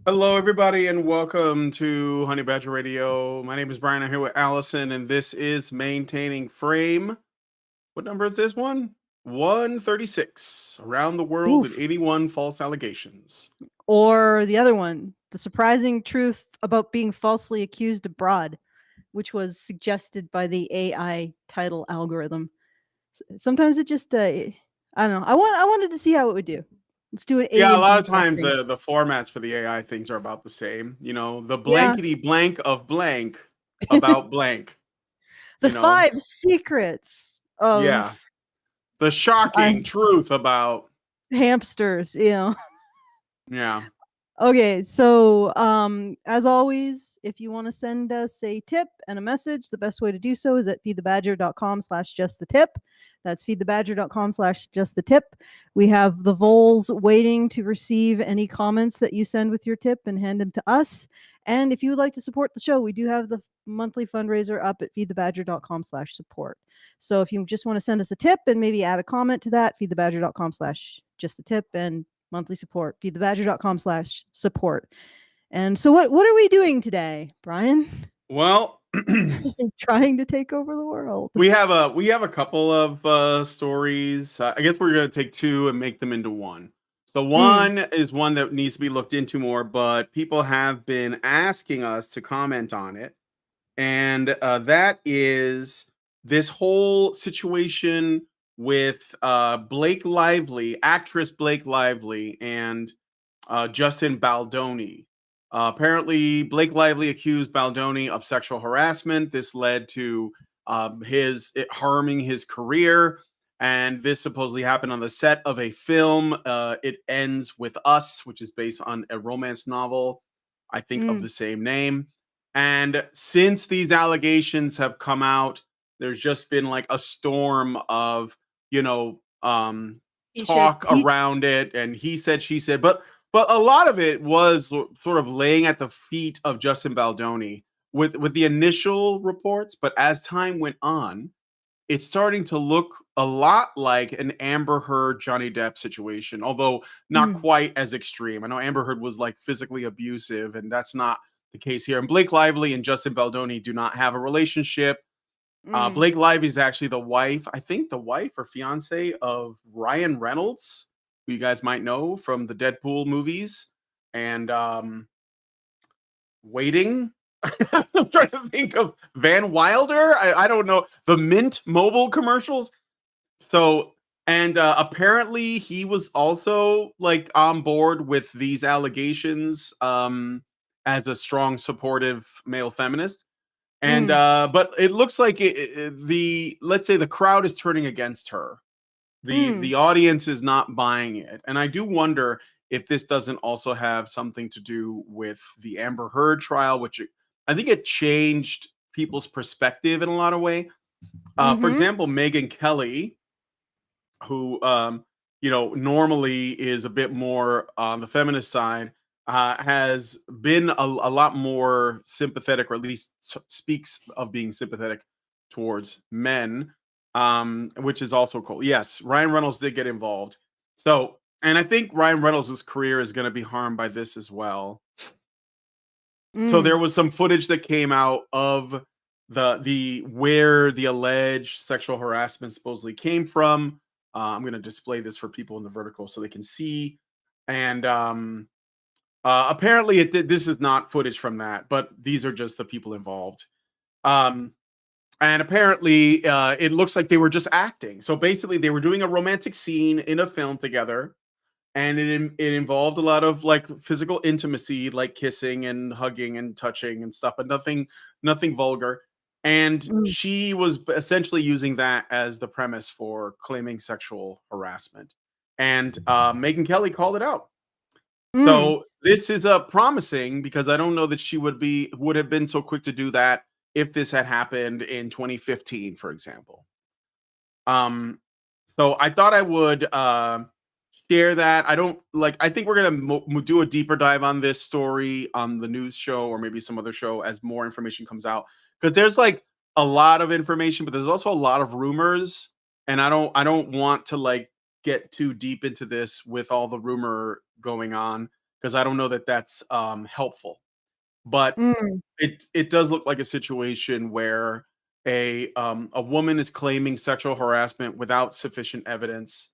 Hello, everybody, and welcome to Honey Badger Radio. My name is Brian. I'm here with Allison, and this is Maintaining Frame. What number is this one? 136. Around the world and Oof. 81 false allegations. Or the other one, the surprising truth about being falsely accused abroad, which was suggested by the AI title algorithm. Sometimes it just, I don't know. I wanted to see how it would do. Let's do an A Yeah, a and lot B of times testing. the formats for the AI things are about the same. You know, the Yeah. blankety blank of blank about blank. The You know, 5 secrets of yeah. The uh, shocking truth about, hamsters. yeah. Okay, so as always, if you want to send us a tip and a message, the best way to do so is at feedthebadger.com/justthetip. That's feedthebadger.com/justthetip. We have the voles waiting to receive any comments that you send with your tip and hand them to us. And if you would like to support the show, we do have the monthly fundraiser up at feedthebadger.com/support. So if you just want to send us a tip and maybe add a comment to that, feedthebadger.com/justthetip, and monthly support, feedthebadger.com/support. And so what are we doing today, Brian? Well, Trying to take over the world. we have a couple of stories. I guess we're gonna take two and make them into one. So Mm. one is one that needs to be looked into more, but people have been asking us to comment on it, and that is this whole situation with Blake Lively, actress Blake Lively, and Justin Baldoni. Apparently, Blake Lively accused Baldoni of sexual harassment. This led to his it harming his career, and this supposedly happened on the set of a film. It Ends with Us, which is based on a romance novel, I think, of Mm. the same name. And since these allegations have come out, there's just been like a storm of you know um, He said talk he around it, and he said, she said, but a lot of it was sort of laying at the feet of Justin Baldoni with the initial reports. But as time went on, it's starting to look a lot like an Amber Heard Johnny Depp situation, although not mm, quite as extreme. I know Amber Heard was like physically abusive, and that's not the case here. And Blake Lively and Justin Baldoni do not have a relationship. mm. Blake Lively is actually the wife, I think, the wife or fiance of Ryan Reynolds, who you guys might know from the Deadpool movies and Waiting. I'm trying to think of Van Wilder. I don't know, the Mint Mobile commercials. So, and apparently he was also like on board with these allegations as a strong supportive male feminist. And Mm. but it looks like the let's say the crowd is turning against her. The Mm. audience is not buying it. And I do wonder if this doesn't also have something to do with the Amber Heard trial, which I think it changed people's perspective in a lot of way. For Mhm. example, Megyn Kelly, who normally is a bit more on the feminist side, has been a lot more sympathetic, or at least speaks of being sympathetic towards men, which is also cool. Yes, Ryan Reynolds did get involved. So, and I think Ryan Reynolds' career is going to be harmed by this as well. So Mm. there was some footage that came out of the where the alleged sexual harassment supposedly came from. I'm going to display this for people in the vertical so they can see. And apparently, this is not footage from that, but these are just the people involved. Um, and apparently, it looks like they were just acting. So basically, they were doing a romantic scene in a film together, and it involved a lot of like physical intimacy, like kissing and hugging and touching and stuff, but nothing vulgar. And Mm. she was essentially using that as the premise for claiming sexual harassment. And Megyn Kelly called it out. Mm. So this is promising, because I don't know that she would have been so quick to do that if this had happened in 2015, for example. Um, so I thought I would share that. I think we're gonna do a deeper dive on this story on the news show or maybe some other show as more information comes out, because there's like a lot of information, but there's also a lot of rumors, and I don't want to like get too deep into this with all the rumor going on. because I don't know that that's helpful. But Mm, it does look like a situation where a woman is claiming sexual harassment without sufficient evidence,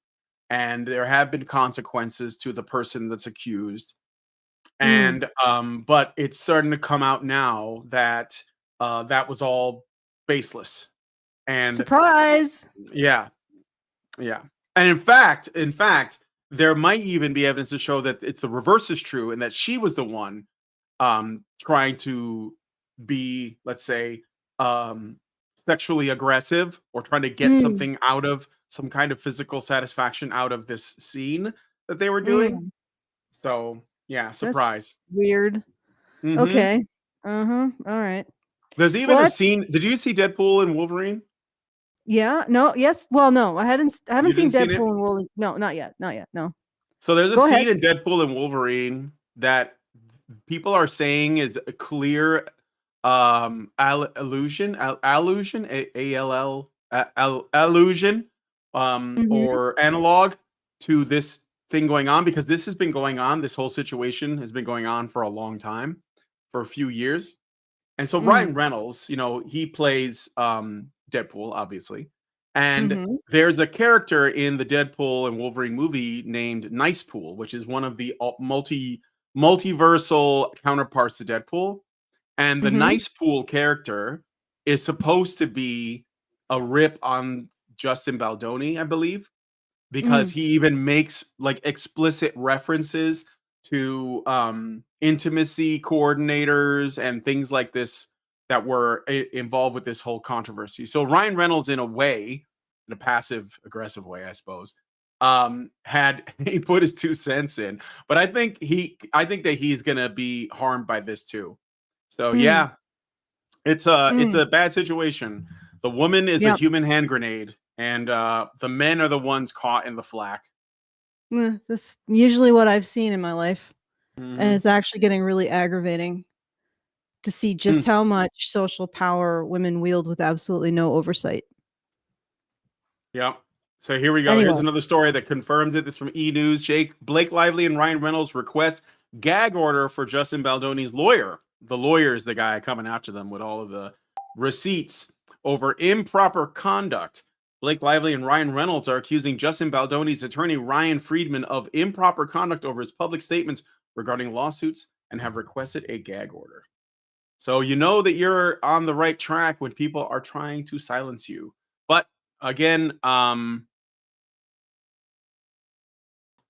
and there have been consequences to the person that's accused. mm. And but it's starting to come out now that that was all baseless. And Surprise. yeah, yeah. And in fact, there might even be evidence to show that it's the reverse is true and that she was the one trying to be, let's say, um sexually aggressive or trying to get Mm, something out of some kind of physical satisfaction out of this scene that they were doing. mm. So, yeah, That's surprise. weird. Mhm. Okay. Uh-huh. All right. There's even Well, a that's scene. Did you see Deadpool and Wolverine? yeah. No, yes. Well, no. I You haven't seen didn't seen it? Deadpool and Rolling. No, not yet. Not yet. No. So there's a Go ahead. scene in Deadpool and Wolverine that people are saying is a clear allusion, allusion, all allusion, Mhm. or analog to this thing going on, because this has been going on. This whole situation has been going on for a long time, for a few years. And so Mm. Ryan Reynolds, he plays Deadpool, obviously. And Mhm. there's a character in the Deadpool and Wolverine movie named Nice Pool, which is one of the multiversal counterparts to Deadpool. And the Mhm. Nice Pool character is supposed to be a rip on Justin Baldoni, I believe, because Mm. he even makes like explicit references to intimacy coordinators and things like this that were involved with this whole controversy. So Ryan Reynolds, in a way, in a passive aggressive way, I suppose, had he put his 2 cents in. But I think that he's gonna be harmed by this too. So Mm. yeah, it's Mm. a bad situation. The woman is a Yep. human hand grenade, and the men are the ones caught in the flack. That's usually what I've seen in my life, and Mhm. it's actually getting really aggravating to see just Mm. how much social power women wield with absolutely no oversight. Yep. So here we go. Here's Anyway. another story that confirms it. This is from E News. Blake Lively and Ryan Reynolds request gag order for Justin Baldoni's lawyer. The lawyer is the guy coming after them with all of the receipts over improper conduct. Blake Lively and Ryan Reynolds are accusing Justin Baldoni's attorney Ryan Friedman of improper conduct over his public statements regarding lawsuits and have requested a gag order. So you know that you're on the right track when people are trying to silence you. But again,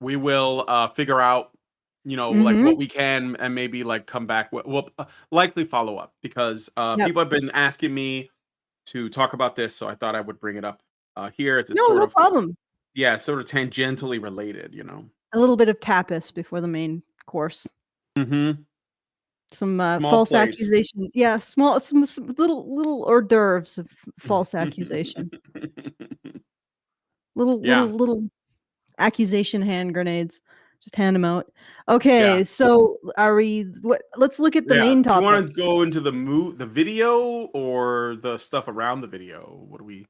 we will figure out, like what Mhm. we can, and maybe like come back. We'll likely follow up because Yep. people have been asking me to talk about this, so I thought I would bring it up here. It's No, sort no of, problem. yeah, sort of tangentially related. A little bit of tapas before the main course. Hmm. Some, Small false plates. accusation. Yeah, some little hors d'oeuvres of false accusation. Yeah, Little accusation hand grenades. Just hand them out. yeah. Okay, so are we what let's look at the Yeah. main Do you topic. want to go into the video, or the stuff around the video? What do we You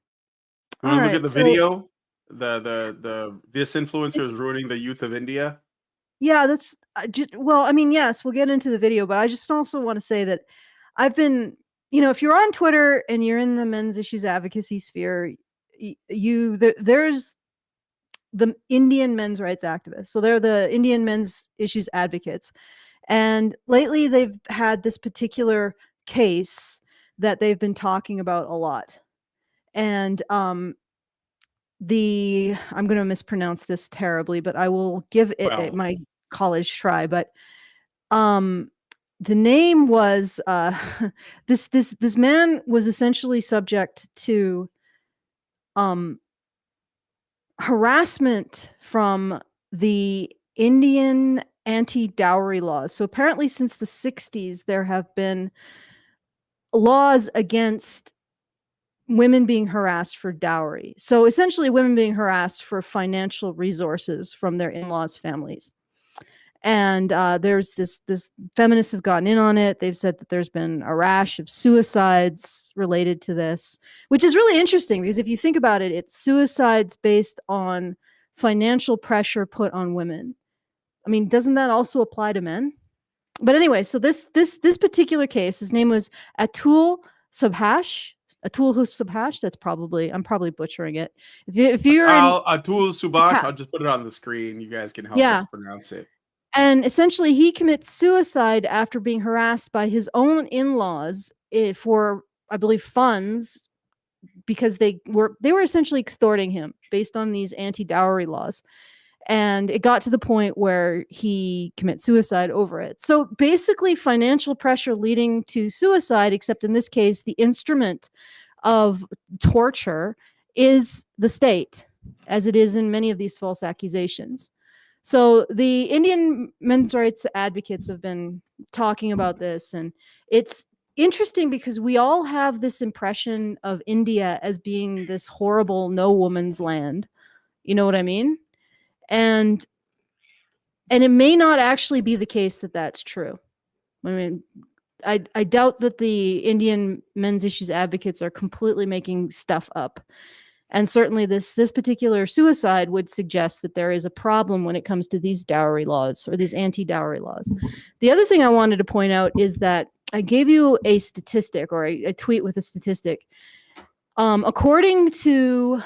want to look at Alright, the so video? The this influencer is this ruining the youth of India. yeah, that's well, I mean, yes, we'll get into the video, but I just also wanna say that I've been if you're on Twitter and you're in the men's issues advocacy sphere, there's the Indian men's rights activists. So they're the Indian men's issues advocates. And lately they've had this particular case that they've been talking about a lot. And the I'm going to mispronounce this terribly, but I will give it Well, my college try, but um the name was this man was essentially subject to um harassment from the Indian anti-dowry laws. So apparently since the 60s there have been laws against women being harassed for dowry. So essentially women being harassed for financial resources from their in-laws' families. And there's this feminists have gotten in on it. They've said that there's been a rash of suicides related to this, which is really interesting because if you think about it, it's suicides based on financial pressure put on women. I mean, doesn't that also apply to men? But anyway, so this particular case, his name was Atul Subhash. Subhash. I'm probably butchering it. If you're in Atul Subhash, Atal, I'll just put it on the screen. You guys can help us yeah. pronounce it. And essentially, he commits suicide after being harassed by his own in-laws for, I believe, funds, because they were essentially extorting him based on these anti-dowry laws. And it got to the point where he commits suicide over it. So basically, financial pressure leading to suicide, except in this case, the instrument of torture is the state, as it is in many of these false accusations. So the Indian men's rights advocates have been talking about this, and it's interesting because we all have this impression of India as being this horrible no woman's land. You know what I mean? And it may not actually be the case that that's true. I mean, I doubt that the Indian men's issues advocates are completely making stuff up. And certainly this particular suicide would suggest that there is a problem when it comes to these dowry laws or these anti-dowry laws. The other thing I wanted to point out is that I gave you a statistic, or a tweet with a statistic. According to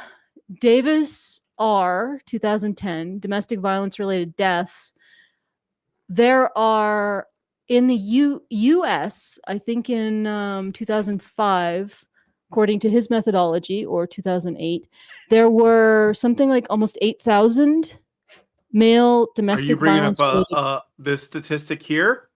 Davis R. 2010, domestic violence related deaths, there are in the U.S., I think in 2005, according to his methodology, or 2008, there were something like almost 8,000 male Are you domestic bringing up violence. this statistic here?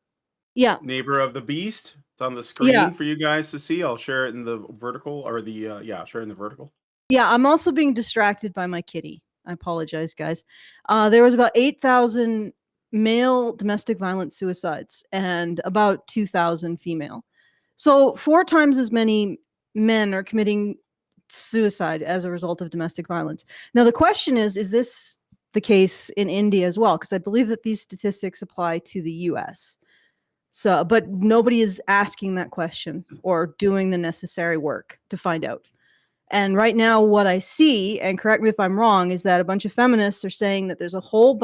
Yeah. Neighbor of the Beast. It's on the Yeah. screen for you guys to see. I'll share it in the vertical, or the share it in the vertical. Yeah, I'm also being distracted by my kitty. I apologize, guys. There was about 8,000 male domestic violence suicides and about 2,000 female. So 4 times as many men are committing suicide as a result of domestic violence. Now, the question is this the case in India as well? Because I believe that these statistics apply to the US. So, but nobody is asking that question or doing the necessary work to find out. And right now, what I see, and correct me if I'm wrong, is that a bunch of feminists are saying that there's a whole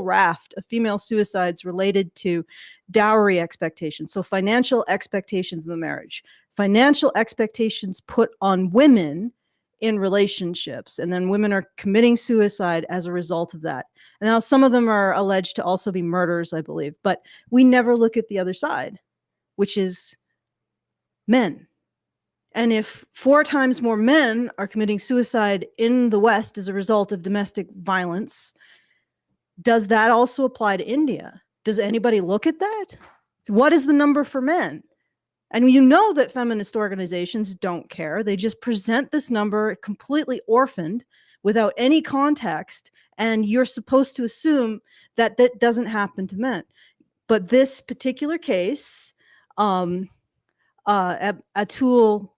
raft of female suicides related to dowry expectations. So financial expectations in the marriage, financial expectations put on women in relationships, and then women are committing suicide as a result of that. And now some of them are alleged to also be murders, I believe, but we never look at the other side, which is men. And if 4 times more men are committing suicide in the West as a result of domestic violence, does that also apply to India? Does anybody look at that? What is the number for men? And you know that feminist organizations don't care. They just present this number completely orphaned without any context. And you're supposed to assume that that doesn't happen to men. But this particular case, Atul Atul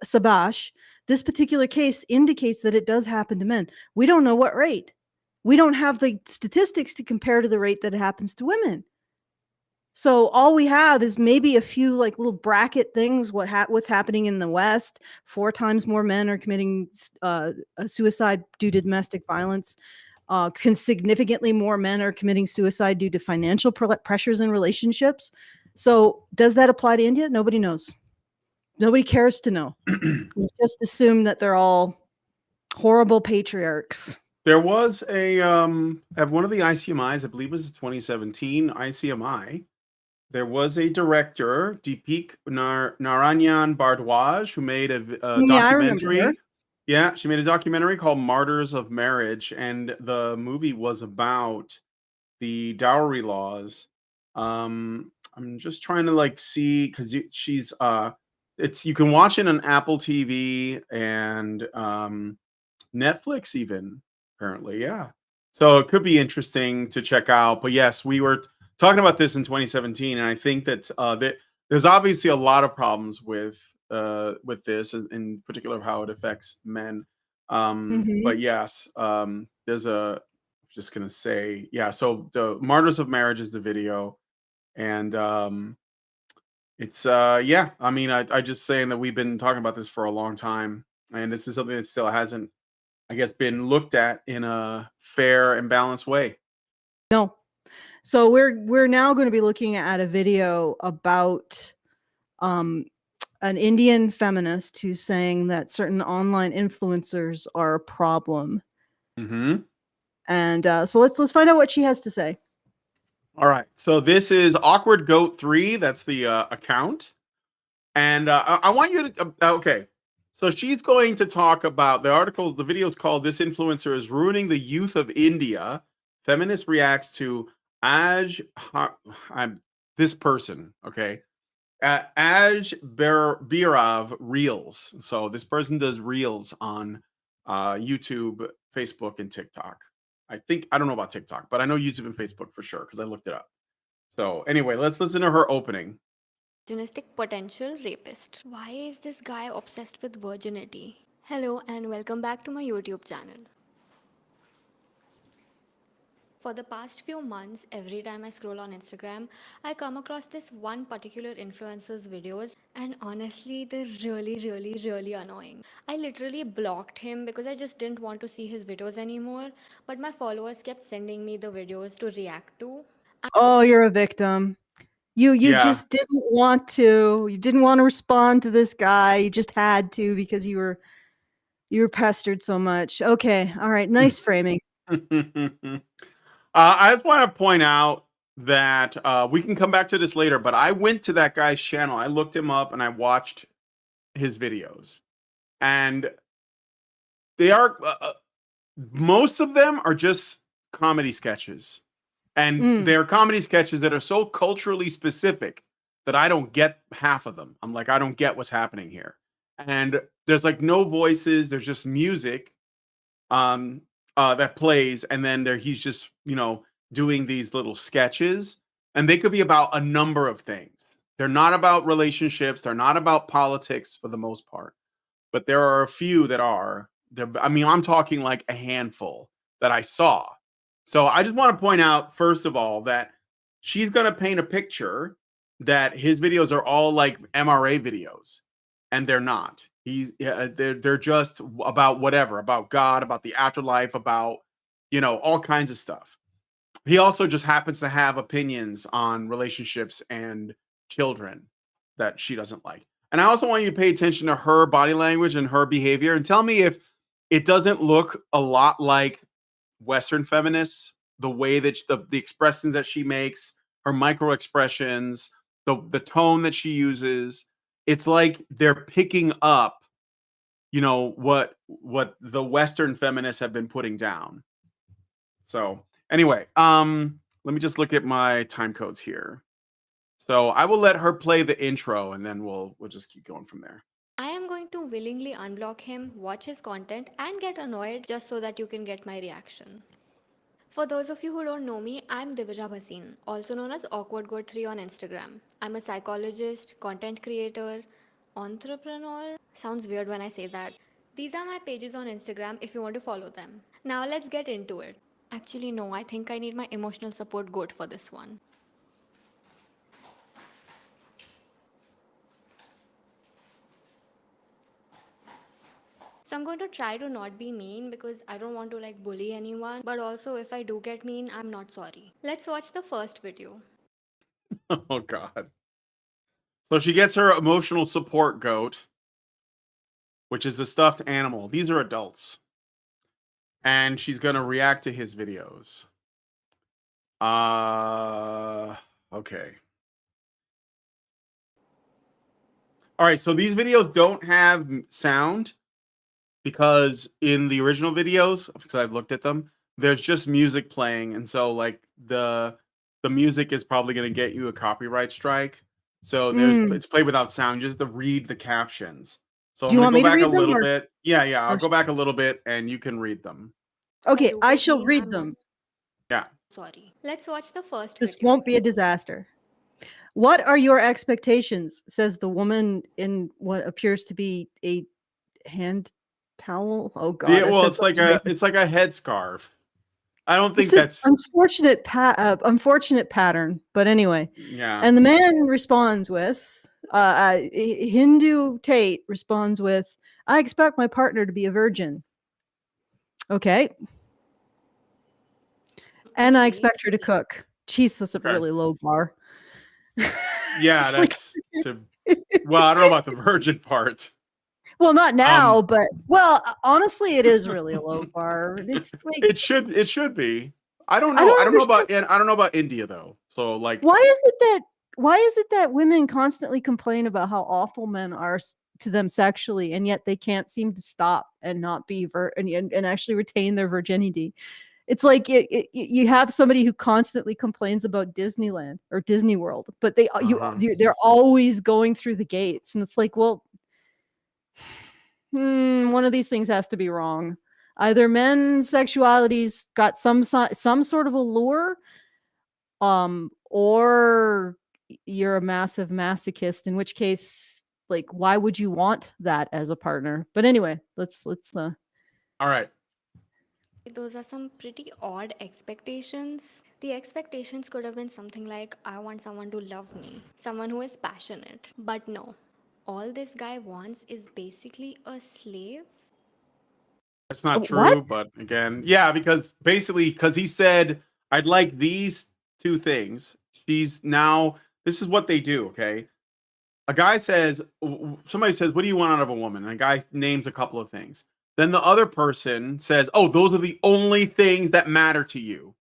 Subhash, this particular case indicates that it does happen to men. We don't know what rate. We don't have the statistics to compare to the rate that it happens to women. So all we have is maybe a few like little bracket things. What's happening in the West? 4 times more men are committing suicide due to domestic violence. Significantly more men are committing suicide due to financial pressures in relationships. So does that apply to India? Nobody knows. Nobody cares to know. We just assume that they're all horrible patriarchs. There was a at one of the ICMIs, I believe it was 2017 ICMI. There was a director, Deepik Narayan Bardwaj, who made a Yeah, I remember her. documentary. Yeah, she made a documentary called Martyrs of Marriage, and the movie was about the dowry laws. I'm just trying to like see, because she's it's, you can watch it on Apple TV and Netflix even, apparently. Yeah. So it could be interesting to check out. But yes, we were talking about this in 2017, and I think that there's obviously a lot of problems with this, in particular of how it affects men. But yes, there's a, just gonna say, yeah. So the Martyrs of Marriage is the video, and it's yeah. I mean, I just saying that we've been talking about this for a long time, and this is something that still hasn't, I guess, been looked at in a fair and balanced way. No. So we're now going to be looking at a video about an Indian feminist who's saying that certain online influencers are a problem. Mm-hmm. And so let's find out what she has to say. All right. So this is Awkward Goat 3. That's the account. And I want you to, okay. So she's going to talk about the video is called This Influencer is Ruining the Youth of India. Feminist reacts to this person, okay? Birav Reels. So this person does Reels on YouTube, Facebook, and TikTok. I don't know about TikTok, but I know YouTube and Facebook for sure because I looked it up. So anyway, let's listen to her opening. Misogynistic potential rapist. Why is this guy obsessed with virginity? Hello and welcome back to my YouTube channel. For the past few months, every time I scroll on Instagram, I come across this one particular influencer's videos, and honestly, they're really annoying. I literally blocked him because I just didn't want to see his videos anymore, but my followers kept sending me the videos to react to. Oh, you're a victim. You Yeah. just didn't want to. You didn't want to respond to this guy. You just had to because you were pestered so much. Okay. All right. Nice framing. I just want to point out that we can come back to this later, but I went to that guy's channel. I looked him up and I watched his videos. And they are, most of them are just comedy sketches. And they're comedy sketches that are so culturally specific that I don't get half of them. I'm like, I don't get what's happening here. And there's like no voices, there's just music that plays, and then he's just doing these little sketches, and they could be about a number of things. They're not about relationships, they're not about politics for the most part, but there are a few that are. I mean, I'm talking like a handful that I saw. So I just want to point out, first of all, that she's going to paint a picture that his videos are all like MRA videos, and they're not. They're just about whatever, about God, about the afterlife, about all kinds of stuff. He also just happens to have opinions on relationships and children that she doesn't like. And I also want you to pay attention to her body language and her behavior, and tell me if it doesn't look a lot like Western feminists, the way that the expressions that she makes, her micro expressions, the tone that she uses. It's like they're picking up, what the Western feminists have been putting down. So anyway, let me just look at my time codes here. So I will let her play the intro, and then we'll just keep going from there. I am going to willingly unblock him, watch his content, and get annoyed just so that you can get my reaction. For those of you who don't know me, I'm Divija Bhasin, also known as Awkward Goat 3 on Instagram. I'm a psychologist, content creator, entrepreneur. Sounds weird when I say that. These are my pages on Instagram if you want to follow them. Now let's get into it. Actually, no, I think I need my emotional support goat for this one. So I'm going to try to not be mean because I don't want to bully anyone, but also if I do get mean, I'm not sorry. Let's watch the first video. Oh God. So she gets her emotional support goat, which is a stuffed animal. These are adults. And she's going to react to his videos. Okay. All right, so these videos don't have sound because in the original videos, because I've looked at them, there's just music playing, and so like the music is probably going to get you a copyright strike. So it's played without sound. You just have to read the captions. So Do you I'm want going me to to go back read a them? little Or... bit. Yeah, I'll go back a little bit, and you can read them. Okay, I shall read them. Yeah. Sorry. Let's watch the first This video. won't be a disaster. What are your expectations? Says the woman in what appears to be a hand towel. Oh God! Yeah, well, it's like a headscarf. I don't think that's unfortunate pattern. But anyway, yeah. And the man responds with, Hindu Tate responds with, "I expect my partner to be a virgin." Okay. And I Okay. expect her to cook. Jeez, that's a Okay. really low bar. Yeah, It's like- that's to. Well, I don't know about the virgin part. well, not now, Um, but honestly, it is really a low bar. It's like it should be. I don't I know. don't I don't know understand. about India though. So like, Why is it that women constantly complain about how awful men are to them sexually, and yet they can't seem to stop and not be and actually retain their virginity? It's like you have somebody who constantly complains about Disneyland or Disney World, but they're always going through the gates, and it's like, well, one of these things has to be wrong. Either men's sexuality's got some sort of allure, or you're a massive masochist, in which case, like, why would you want that as a partner? But anyway, let's all right. Those are some pretty odd expectations. The expectations could have been something like, I want someone to love me, someone who is passionate. But no, all this guy wants is basically a slave. That's not what? true, but again, yeah, because basically, because he said, I'd like these two things. She's now, this is what they do, okay? A guy says, somebody says, what do you want out of a woman? And a guy names a couple of things. Then the other person says, oh, those are the only things that matter to you.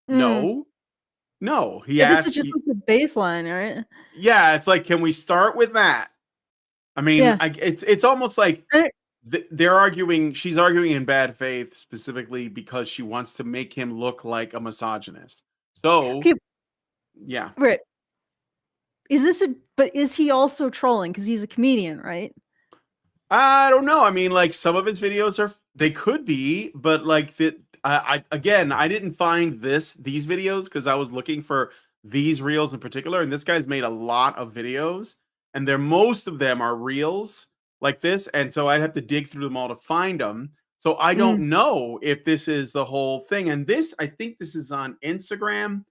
No, no. He Yeah, this is asked, just like the baseline, right? yeah, it's like, can we start with that? I mean, Yeah. it's almost like And they're arguing, she's arguing in bad faith specifically because she wants to make him look like a misogynist. So, okay, yeah. right. But is he also trolling? Because he's a comedian, right? I don't know. I mean, like some of his videos they could be, but like that. I didn't find these videos because I was looking for these reels in particular, and this guy's made a lot of videos, and most of them are reels like this, and so I'd have to dig through them all to find them. So I don't know if this is the whole thing. And I think this is on Instagram,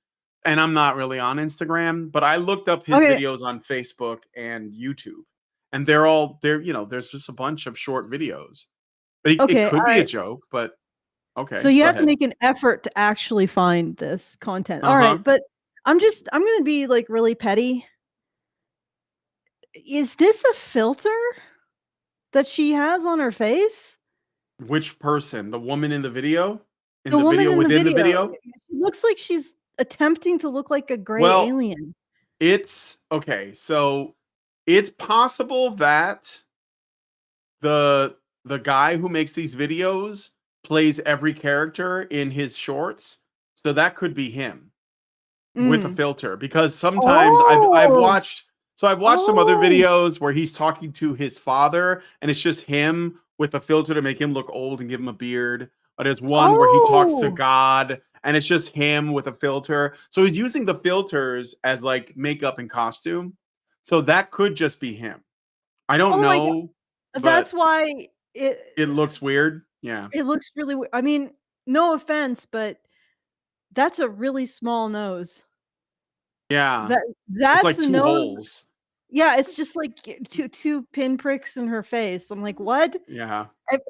and I'm not really on Instagram, but I looked up his Okay. videos on Facebook and YouTube, and there's just a bunch of short videos, but it Okay. could All be a right. joke. But okay, So you go have to ahead. make an effort to actually find this content. All right, but I'm going to be like really petty. Is this a filter that she has on her face? Which person? The woman in the video? In The the woman video in the within the video. video? It looks like she's attempting to look like a gray Well, alien. it's okay. So it's possible that the the guy who makes these videos plays every character in his shorts. So that could be him with a filter, because sometimes Oh. I've watched some other Oh. videos where he's talking to his father and it's just him with a filter to make him look old and give him a beard. Or there's one where he talks to Oh. God and it's just him with a filter. So he's using the filters as like makeup and costume. So that could just be him. I don't Oh my god. know, That's but why it looks weird. Yeah. it looks really I mean, no offense, but that's a really small nose. Yeah. It's That's like a two nose. holes. Yeah, it's just like two pinpricks in her face. I'm like, what? Yeah.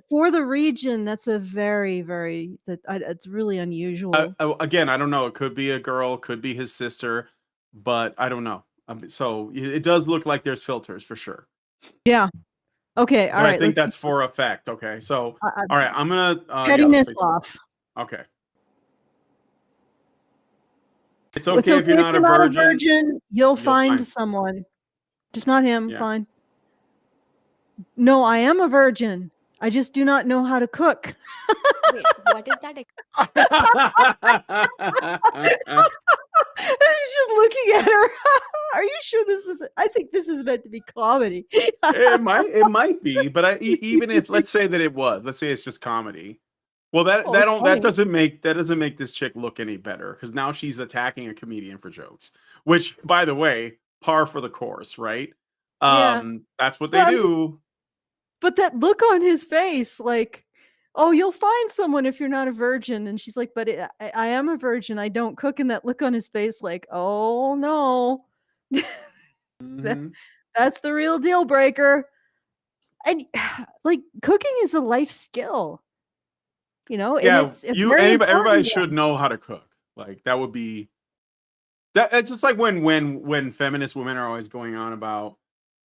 For the region, that's a very, very it's really unusual. Again, I don't know. It could be a girl, could be his sister, but I don't know. So it does look like there's filters for sure. Yeah. Okay. All But I right. think Let's that's for effect. Okay. So, I- all right. I'm going to, yeah, let's pettiness face it. off. Okay. It's It's okay if you're okay if not you're a not a virgin. virgin. You'll You'll find find, someone. Just not him. yeah. Fine. No, I am a virgin. I just do not know how to cook. Wait, what is that? He's just looking at her. Are you sure this is? I think this is meant to be comedy. It might be, but even if, let's say that it was, let's say it's just comedy. Well, Oh, it's funny. that doesn't make this chick look any better, because now she's attacking a comedian for jokes. Which, by the way, par for the course, right? Yeah. That's what they Well, do. but that look on his face, like, oh, you'll find someone if you're not a virgin. And she's like, but I am a virgin. I don't cook. And that look on his face, like, oh no, Mhm. that's the real deal breaker. And like, cooking is a life skill. you know, and Yeah, it's very everybody important. should know how to cook. Like that would be that. It's just like when feminist women are always going on about,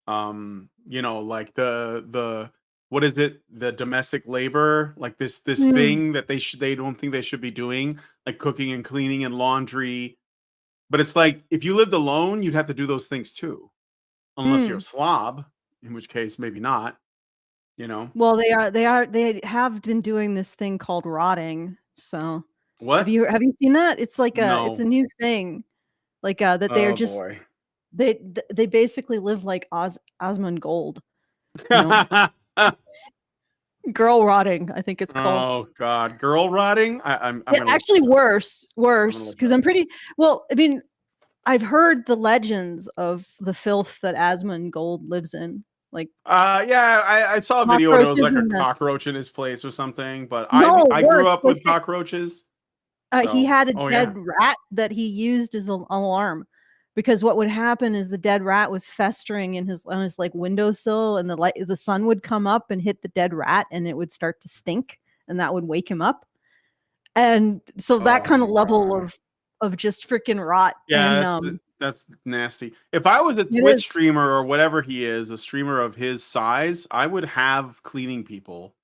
like the what is it, the domestic labor, like this Mm, thing that they don't think they should be doing, like cooking and cleaning and laundry. But it's like if you lived alone, you'd have to do those things too, unless you're a mm. slob, in which case maybe not. You know Well, they have been doing this thing called rotting. So what? have you seen that? It's a No. new thing. Like that they're Oh just boy. they basically live like Osmond Gold, you know. Girl rotting, I think it's called. Oh God, girl rotting. I'm Yeah, gonna look actually this up. I'm gonna worse, look it because up. I'm pretty well, I mean, I've heard the legends of the filth that Asmund Gold lives in, like Yeah, I saw a video and it was cockroaches like a in the cockroach in his place or something. But no, I grew worse, up with cockroaches, he so had a oh yeah. dead rat that he used as an alarm, because what would happen is the dead rat was festering in his on his, like, windowsill, and the sun would come up and hit the dead rat, and it would start to stink, and that would wake him up. And so that Oh kind of my level God. of just freaking rot, Yeah, and, that's nasty. If I was a it Twitch is. streamer or whatever he is, a streamer of his size, I would have cleaning people.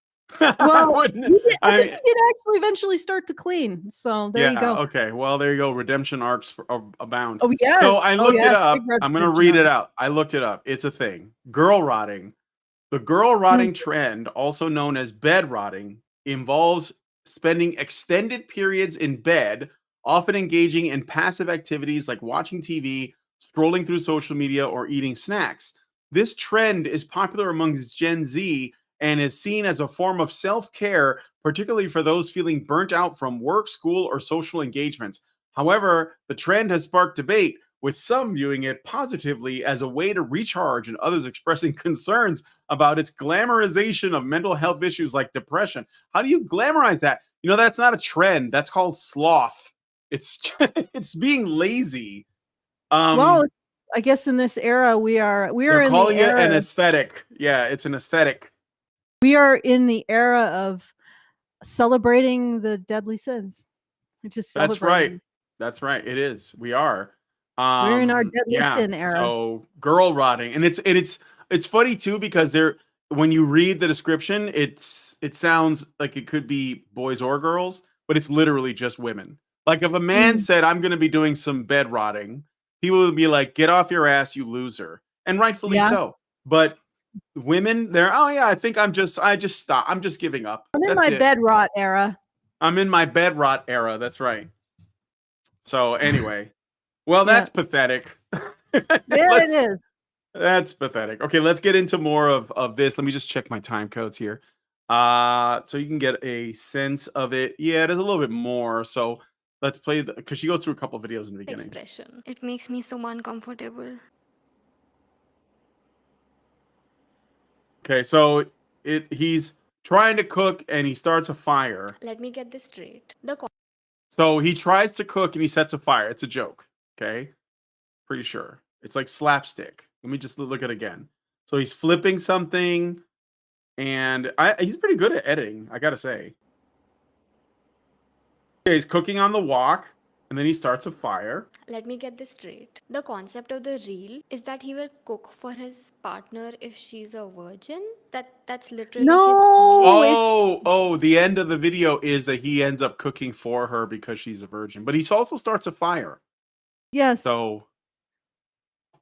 I Well, wouldn't. I I think mean, he did actually eventually start to clean, so there you yeah, go. okay. Well, there you go. Redemption arcs abound. Oh, So yes. I Oh, looked it yes. Big up. red I'm gonna redemption read it arc. out. I looked it up. It's a thing. Girl rotting. The girl Mm. rotting trend, also known as bed rotting, involves spending extended periods in bed, often engaging in passive activities like watching TV, scrolling through social media, or eating snacks. This trend is popular amongst Gen Z and is seen as a form of self care, particularly for those feeling burnt out from work, school, or social engagements. However, the trend has sparked debate, with some viewing it positively as a way to recharge and others expressing concerns about its glamorization of mental health issues like depression. How do you glamorize that? You know, that's not a trend. That's called sloth. It's it's being lazy. Well, Um, I guess in this era we are they're in the calling it era an aesthetic. Yeah, it's an aesthetic. of celebrating the deadly sins. We're just That's celebrating right. them. That's right. It is. We are. We're in our deadly Yeah. sin era. So girl rotting. And it's funny too because they're when you read the description, it sounds like it could be boys or girls, but it's literally just women. Like if a man Mm, said, I'm gonna be doing some bed rotting, people would be like, get off your ass, you loser. And rightfully yeah. so. But women, they're oh yeah, I just stop. I'm just giving up. I'm in That's my it. bed rot era. I'm in my bed rot era. That's right. So anyway, well, Yeah. that's pathetic. Yeah, let's it is. That's pathetic. Okay, let's get into more of this. Let me just check my time codes here. So you can get a sense of it. Yeah, it is a little bit more. So let's play the because she goes through a couple videos in the beginning. Expression. It makes me so uncomfortable. Okay, so he's trying to cook and he starts a fire. Let me get this straight. So he tries to cook and he sets a fire. It's a joke. Okay, pretty sure it's like slapstick. Let me just look at it again. So he's flipping something, and he's pretty good at editing, I gotta say. Yeah, he's cooking on the wok, and then he starts a fire. Let me get this straight. The concept of the reel is that he will cook for his partner if she's a virgin. That's literally his No, it's Oh, the end of the video is that he ends up cooking for her because she's a virgin, but he also starts a fire. yes. So,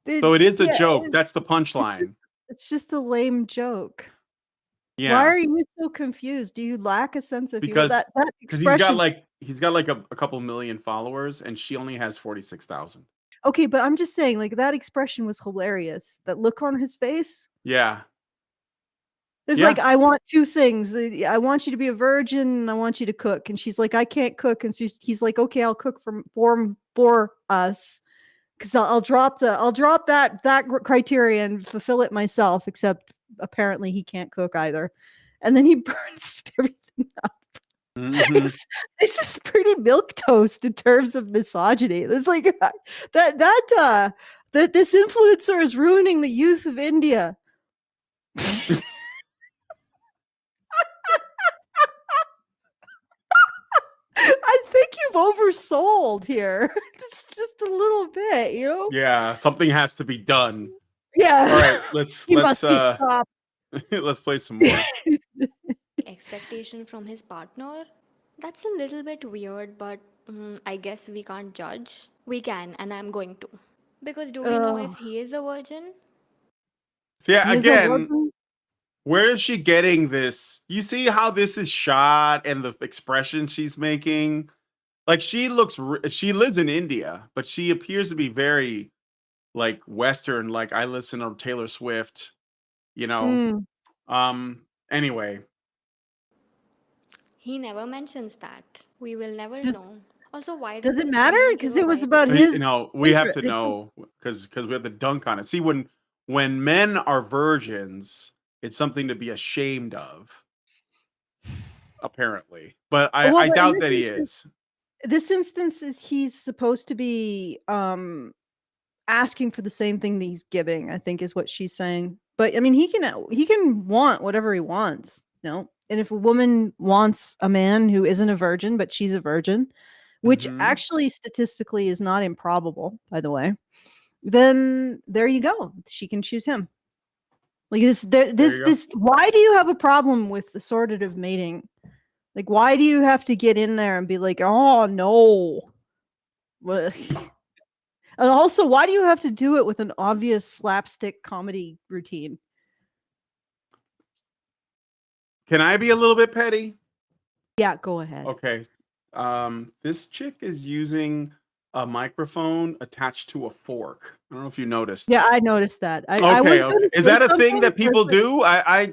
It, so it is a yeah, joke. That's the it's just punchline. it's just a lame joke. Why Yeah, are you so confused? Do you lack a sense of humor? because That because expression. he's got like a couple million followers, and she only has 46,000. Okay, but I'm just saying, like, that expression was hilarious. That look on his face. Yeah, It's like, yeah. I want two things. I want you to be a virgin, and I want you to cook. And she's like, I can't cook. And he's like, okay, I'll cook for us, because I'll drop that criteria and fulfill it myself. Except apparently he can't cook either, and then he burns everything up. Hmm. This is pretty milquetoast in terms of misogyny. It's like that this influencer is ruining the youth of India. oversold here. It's just a little bit, you know? Yeah, something has to be done. Yeah. All right, let's He must be stopped. let's play some more. Expectation from his partner? That's a little bit weird, but I guess we can't judge. We can, and I'm going to. Because do we know if he is a virgin? So yeah, He is a again, virgin? where is she getting this? You see how this is shot and the expression she's making? Like she she lives in India, but she appears to be very like Western. Like I listen to Taylor Swift, you know. Mm. Anyway, He never mentions that. We will never Does, know. Also, why does does it this matter? really give Because a it was vibe? about you his know, we have interest. to know because we have to dunk on it. See, when men are virgins, it's something to be ashamed of, apparently. But Well, I but in doubt that he is. this instance is he's supposed to be asking for the same thing that he's giving, I think is what she's saying. But I mean, he can want whatever he wants, you know. And if a woman wants a man who isn't a virgin, but she's a virgin, which Hmm. actually statistically is not improbable, by the way, then there you go. She can choose him. Like There you go. this. Why do you have a problem with assortative mating? Like, why do you have to get in there and be like, oh no? And also, why do you have to do it with an obvious slapstick comedy routine? Can I be a little bit petty? Yeah, go ahead. Okay. This chick is using a microphone attached to a fork. I don't know if you noticed. Yeah, I noticed that. I Okay, was okay. going to Is say that a thing something, that but people do? I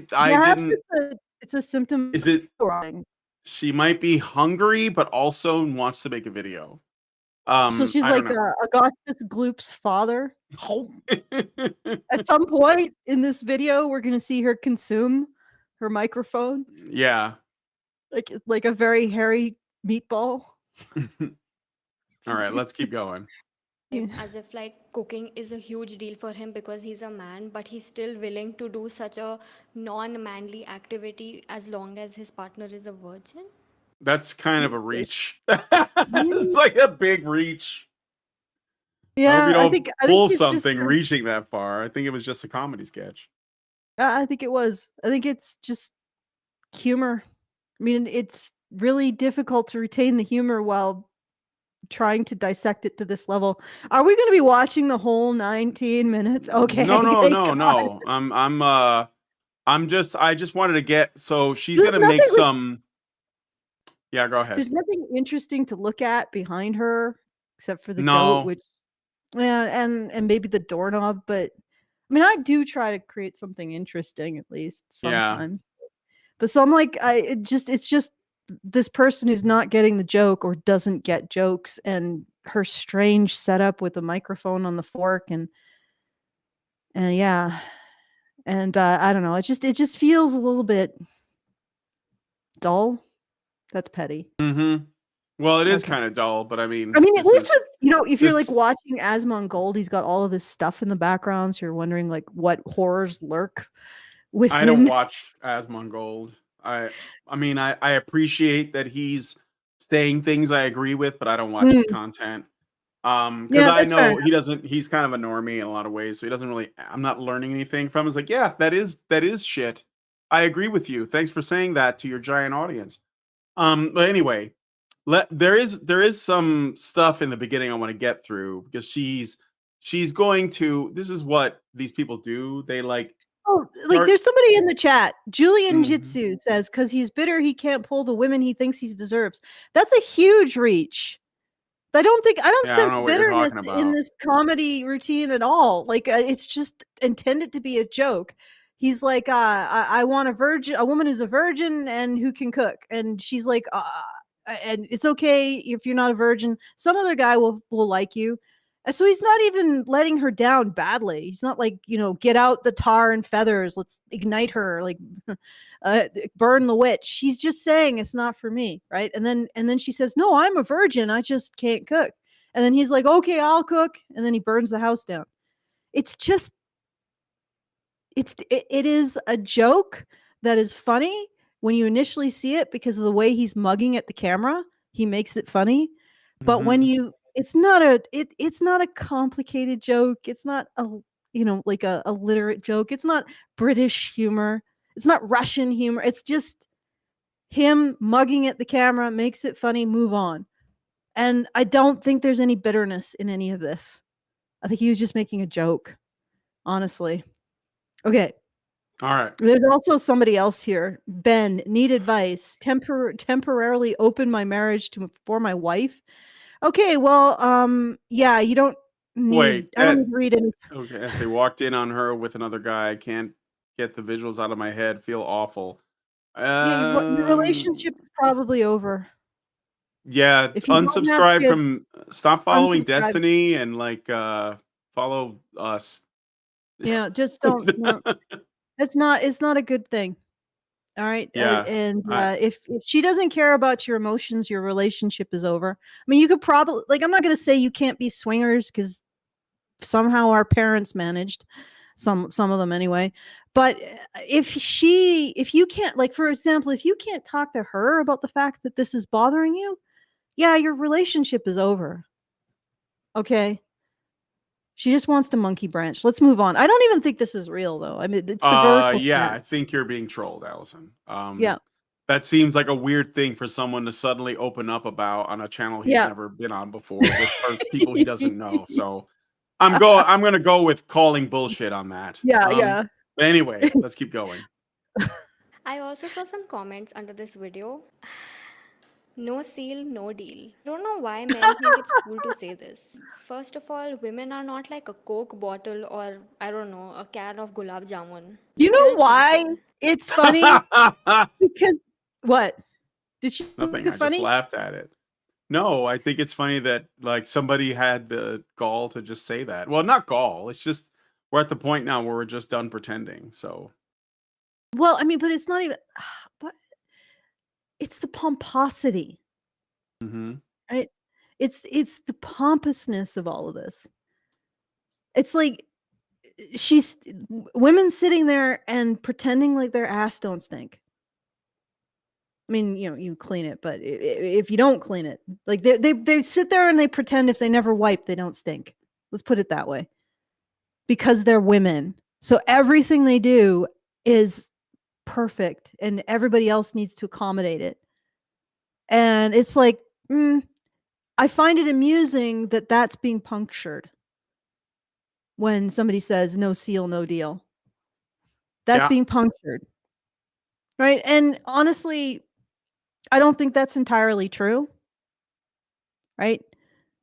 perhaps didn't. it's a symptom Is it? of rotting. She might be hungry, but also wants to make a video. So she's I don't like know. Augustus Gloop's father. At some point in this video, we're going to see her consume her microphone Yeah. like a very hairy meatball. All right, let's keep going. Yeah. As if like cooking is a huge deal for him because he's a man, but he's still willing to do such a non-manly activity as long as his partner is a virgin. That's kind of a reach. It's like a big reach. I hope you Yeah, don't I think pull he's just something reaching that far. I think it was just a comedy sketch. I think it was. I think it's just humor. I mean, it's really difficult to retain the humor while trying to dissect it to this level. Are we going to be watching the whole 19 minutes? Okay. No, no, Thank no, God. no. I just wanted to get so she's There's gonna make nothing some. Yeah, go ahead. there's nothing interesting to look at behind her except for the goat, No. which yeah, and maybe the doorknob, but I mean, I do try to create something interesting at least Yeah. sometimes. But so I'm like, it's just this person who's not getting the joke or doesn't get jokes, and her strange setup with the microphone on the fork, and yeah, and I don't know, it just feels a little bit dull. That's petty. Mm-hmm. Well, it is Okay. kind of dull, but I mean, I mean, at this least is with if you're like this. watching Asmongold, he's got all of this stuff in the background, so you're wondering like what horrors lurk I don't within. watch Asmongold. I mean, I appreciate that he's saying things I agree with, but I don't watch his Mm, content. Because yeah, I that's fair know enough. he's kind of a normie in a lot of ways, so he doesn't really. I'm not learning anything from him. It's like, yeah, that is shit. I agree with you. Thanks for saying that to your giant audience. But anyway, there is some stuff in the beginning I want to get through because she's going to. This is what these people do. They like Oh, like start. there's somebody in the chat. Julian Mhm. Jitsu says, because he's bitter, he can't pull the women he thinks he deserves. That's a huge reach. I don't Yeah, I don't sense know what you're bitterness talking in about. this comedy routine at all. Like it's just intended to be a joke. He's like, I want a woman who's a virgin and who can cook. And she's like, and it's okay if you're not a virgin. Some other guy will like you. So he's not even letting her down badly. He's not like, get out the tar and feathers. Let's ignite her. Like, burn the witch. He's just saying it's not for me, right? And then she says, "No, I'm a virgin. I just can't cook." And then he's like, "Okay, I'll cook." And then he burns the house down. It's just it is a joke that is funny when you initially see it because of the way he's mugging at the camera, he makes it funny. But when Mhm. it's not a complicated joke. It's not a like a literate joke. It's not British humor. It's not Russian humor. It's just him mugging at the camera, makes it funny, move on. And I don't think there's any bitterness in any of this. I think he was just making a joke, honestly. Okay. All right. There's also somebody else here. Ben, need advice. Temporarily open my marriage for my wife. Okay, well, yeah, you don't need. Wait, I don't that need to read any. okay, as they walked in on her with another guy, I can't get the visuals out of my head, feel awful. Yeah, your relationship is probably over. Yeah, If you don't have unsubscribe kids, from stop following unsubscribe. Destiny and like follow us. Yeah, just don't. No, it's not a good thing. All right, Yeah, and I if she doesn't care about your emotions, your relationship is over. I mean, you could probably like. I'm not going to say you can't be swingers because somehow our parents managed some of them anyway. But if you can't, like, for example, if you can't talk to her about the fact that this is bothering you, yeah, your relationship is over. Okay. She just wants to monkey branch. Let's move on. I don't even think this is real though. I mean, it's the vertical yeah, threat. I think you're being trolled, Allison. Yeah. That seems like a weird thing for someone to suddenly open up about on a channel he's Yeah. never been on before with people he doesn't know. So I'm gonna go with calling bullshit on that. Yeah, yeah. But anyway, let's keep going. I also saw some comments under this video. No seal, no deal. Don't know why men think it's cool to say this. First of all, women are not like a Coke bottle or, I don't know, a can of gulab jamun. Do you know They're why people. it's funny? Because what? Did she Nothing. find it I just funny? laughed at it. No, I think it's funny that like somebody had the gall to just say that. Well, not gall. It's just we're at the point now where we're just done pretending. So Well, I mean, but it's not even but it's the pomposity, mhm. right? It's the pompousness of all of this. It's like she's women sitting there and pretending like their ass don't stink. I mean, you clean it, but if you don't clean it, like they sit there and they pretend if they never wipe, they don't stink. Let's put it that way. Because they're women. So everything they do is perfect and everybody else needs to accommodate it. And it's like, I find it amusing that that's being punctured when somebody says no seal, no deal. That's Yeah. being punctured. Right? And honestly, I don't think that's entirely true. Right?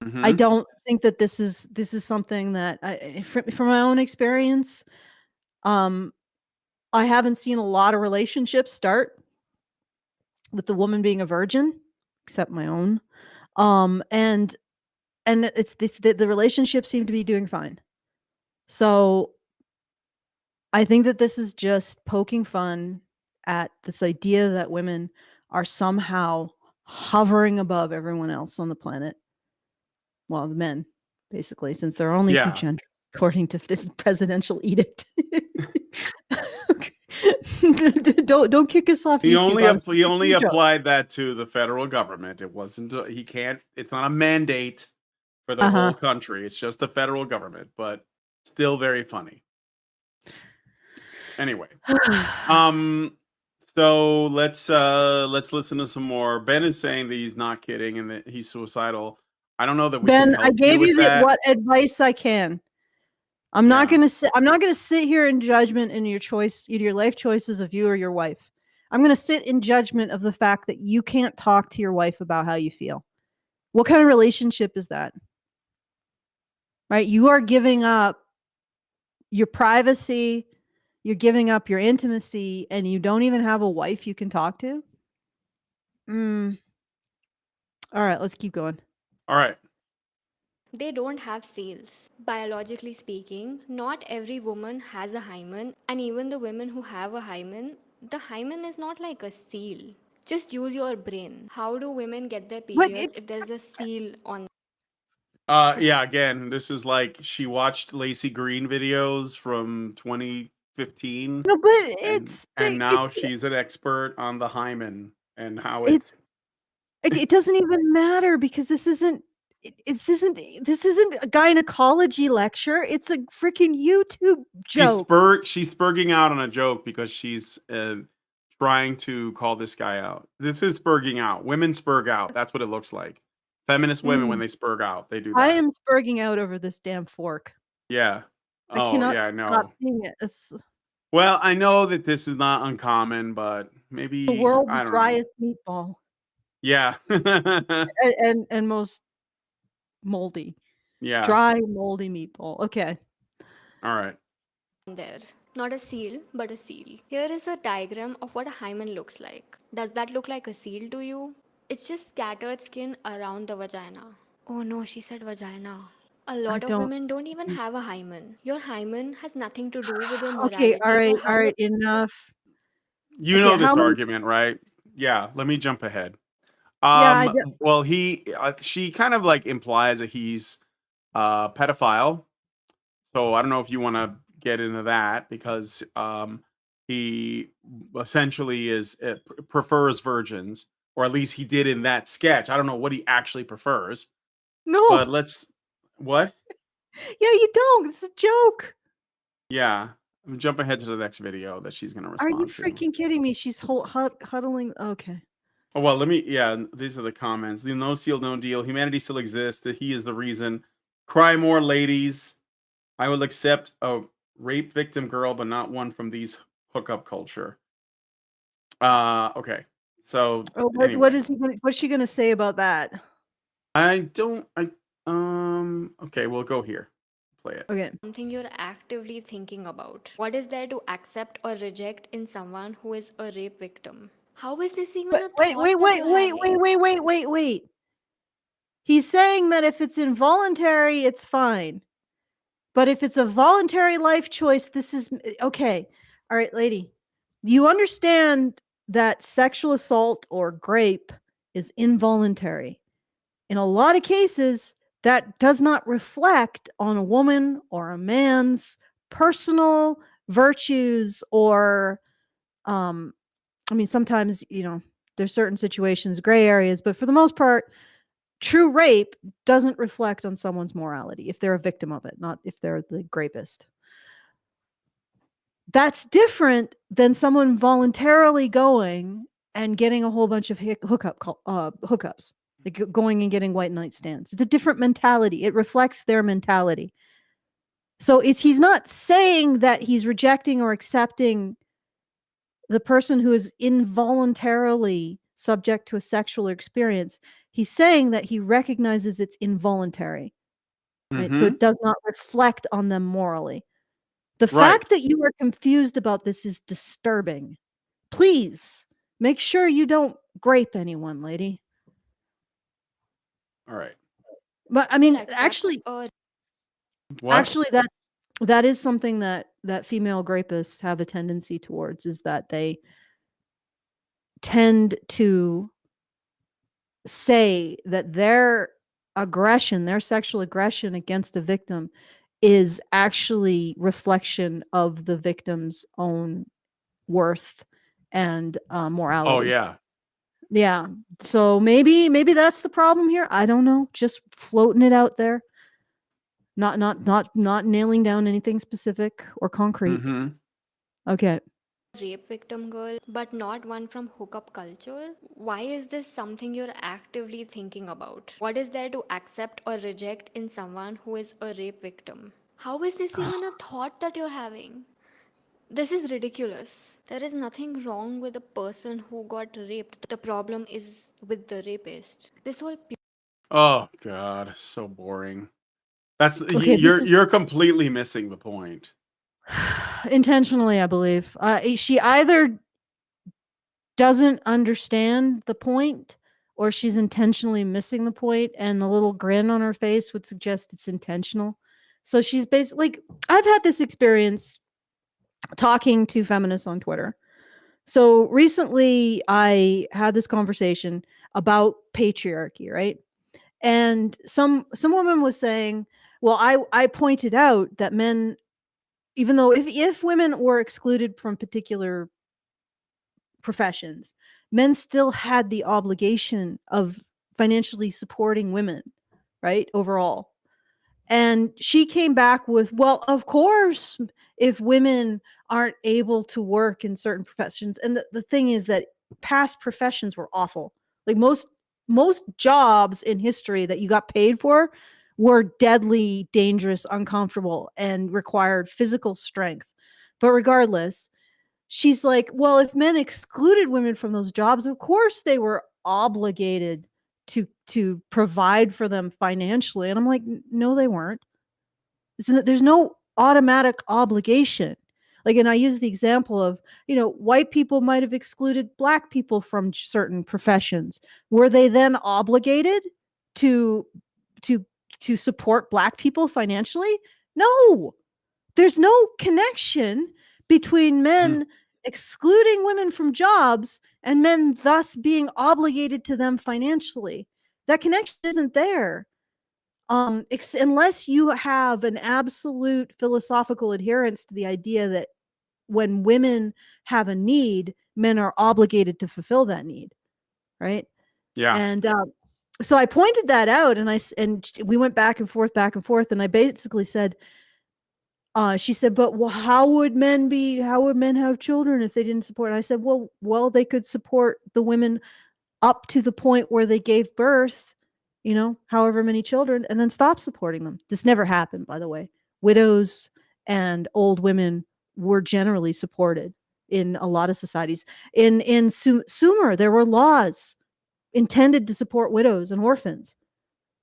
I Mhm. don't think that this is something that from my own experience, um I haven't seen a lot of relationships start with the woman being a virgin, except my own. And it's the relationship seemed to be doing fine. So I think that this is just poking fun at this idea that women are somehow hovering above everyone else on the planet. Well, the men, basically, since there are only two Yeah. genders, according to the presidential edict. Don't kick us off YouTube. I was He only making a joke. applied that to the federal government. It wasn't he can't it's not a mandate for the Uh-huh. whole country. It's just the federal government, but still very funny. Anyway, so let's listen to some more. Ben is saying that he's not kidding and that he's suicidal. I don't know that we can Ben, I help you gave with you that. what advice I can. I'm not Yeah. gonna sit here in judgment in your life choices of you or your wife. I'm gonna sit in judgment of the fact that you can't talk to your wife about how you feel. What kind of relationship is that? Right? You are giving up your privacy, you're giving up your intimacy, and you don't even have a wife you can talk to? All right, let's keep going. All right. They don't have seals. Biologically speaking, not every woman has a hymen, and even the women who have a hymen, the hymen is not like a seal. Just use your brain. How do women get their But periods it's if there's a seal on? Yeah, again, this is like she watched Lacey Green videos from 2015 no, but and now she's an expert on the hymen and how it's it It doesn't even matter because this isn't a gynecology lecture. It's a freaking YouTube joke. She's spurging out on a joke because she's trying to call this guy out. This is spurging out. Women spurg out. That's what it looks like. Feminist women, when they spurg out, they do I that. am spurging out over this damn fork. Yeah. I Oh, cannot yeah, I stop know. seeing it. It's Well, I know that this is not uncommon, but the maybe world's I don't know. driest meatball Yeah. and most moldy. Yeah. Dry, moldy meatball. Okay. All right. there. Not a seal, but a seal. Here is a diagram of what a hymen looks like. Does that look like a seal to you? It's just scattered skin around the vagina. Oh no, she said vagina. A I lot of don't. women don't even have a hymen. Your hymen has nothing to do with your Okay. morality or All how right. you're. Enough. You Okay. know How this many? argument, right? Yeah, let me jump ahead. Yeah. Well, she kind of like implies that he's pedophile. So I don't know if you want to get into that because he essentially prefers virgins, or at least he did in that sketch. I don't know what he actually prefers, No. but what? Yeah, you don't. It's a joke. Yeah, I'm jump ahead to the next video that she's gonna Are you respond to. freaking kidding me? She's huddling. Okay. Oh, well, let me. Yeah, these are the comments. The no seal, no deal. Humanity still exists. That he is the reason. Cry more, ladies. I will accept a rape victim girl, but not one from these hookup culture. Okay. So Oh, anyway, what's she gonna say about that? I don't. Okay, we'll go here. Play it. Okay. Something you're actively thinking about. What is there to accept or reject in someone who is a rape victim? How is this even But a thought that you're having? wait. He's saying that if it's involuntary, it's fine. But if it's a voluntary life choice, this is okay. All right, lady. You understand that sexual assault or rape is involuntary. In a lot of cases, that does not reflect on a woman or a man's personal virtues or I mean sometimes, there's certain situations, gray areas, but for the most part, true rape doesn't reflect on someone's morality if they're a victim of it, not if they're the rapist. That's different than someone voluntarily going and getting a whole bunch of hookups, like going and getting white nightstands. It's a different mentality. It reflects their mentality. So he's not saying that he's rejecting or accepting the person who is involuntarily subject to a sexual experience. He's saying that he recognizes it's involuntary, right? So Mm-hmm. it does not reflect on them morally. The Right. fact that you are confused about this is disturbing. Please make sure you don't grape anyone, lady. All right. But I mean, Accept or What? that is something that female rapists have a tendency towards, is that they tend to say that their sexual aggression against the victim is actually reflection of the victim's own worth and Oh morality. yeah. Yeah. So maybe that's the problem here. I don't know. Just floating it out there. Not nailing down anything specific or concrete. Mm-hmm. Okay. rape victim girl, but not one from hookup culture? Why is this something you're actively thinking about? What is there to accept or reject in someone who is a rape victim? How is this even a thought that you're having? This is ridiculous. There is nothing wrong with the person who got raped. The problem is with the rapist. This whole Oh God, so boring. That's Okay, this is you're completely missing the point. intentionally, I believe. She either doesn't understand the point or she's intentionally missing the point, and the little grin on her face would suggest it's intentional. So she's basically like, I've had this experience talking to feminists on Twitter. So recently I had this conversation about patriarchy, right? And some woman was saying, well, I pointed out that men, even though if women were excluded from particular professions, men still had the obligation of financially supporting women, right? Overall. And she came back with, well, of course, if women aren't able to work in certain professions. And the thing is that past professions were awful. Like most jobs in history that you got paid for were deadly, dangerous, uncomfortable, and required physical strength. But regardless, she's like, well, if men excluded women from those jobs, of course they were obligated to provide for them financially. And I'm like, no, they weren't. There's no automatic obligation. Like, and I use the example of, white people might have excluded black people from certain professions. Were they then obligated to to to support black people financially? No. There's no connection between men excluding women from jobs and men thus being obligated to them financially. That connection isn't there. Unless you have an absolute philosophical adherence to the idea that when women have a need, men are obligated to fulfill that need, right? Yeah. And so I pointed that out, and we went back and forth, and I basically said, she said, but how would men have children if they didn't support? And I said, well, they could support the women up to the point where they gave birth, however many children, and then stop supporting them. This never happened, by the way. Widows and old women were generally supported in a lot of societies. In Sumer, there were laws intended to support widows and orphans.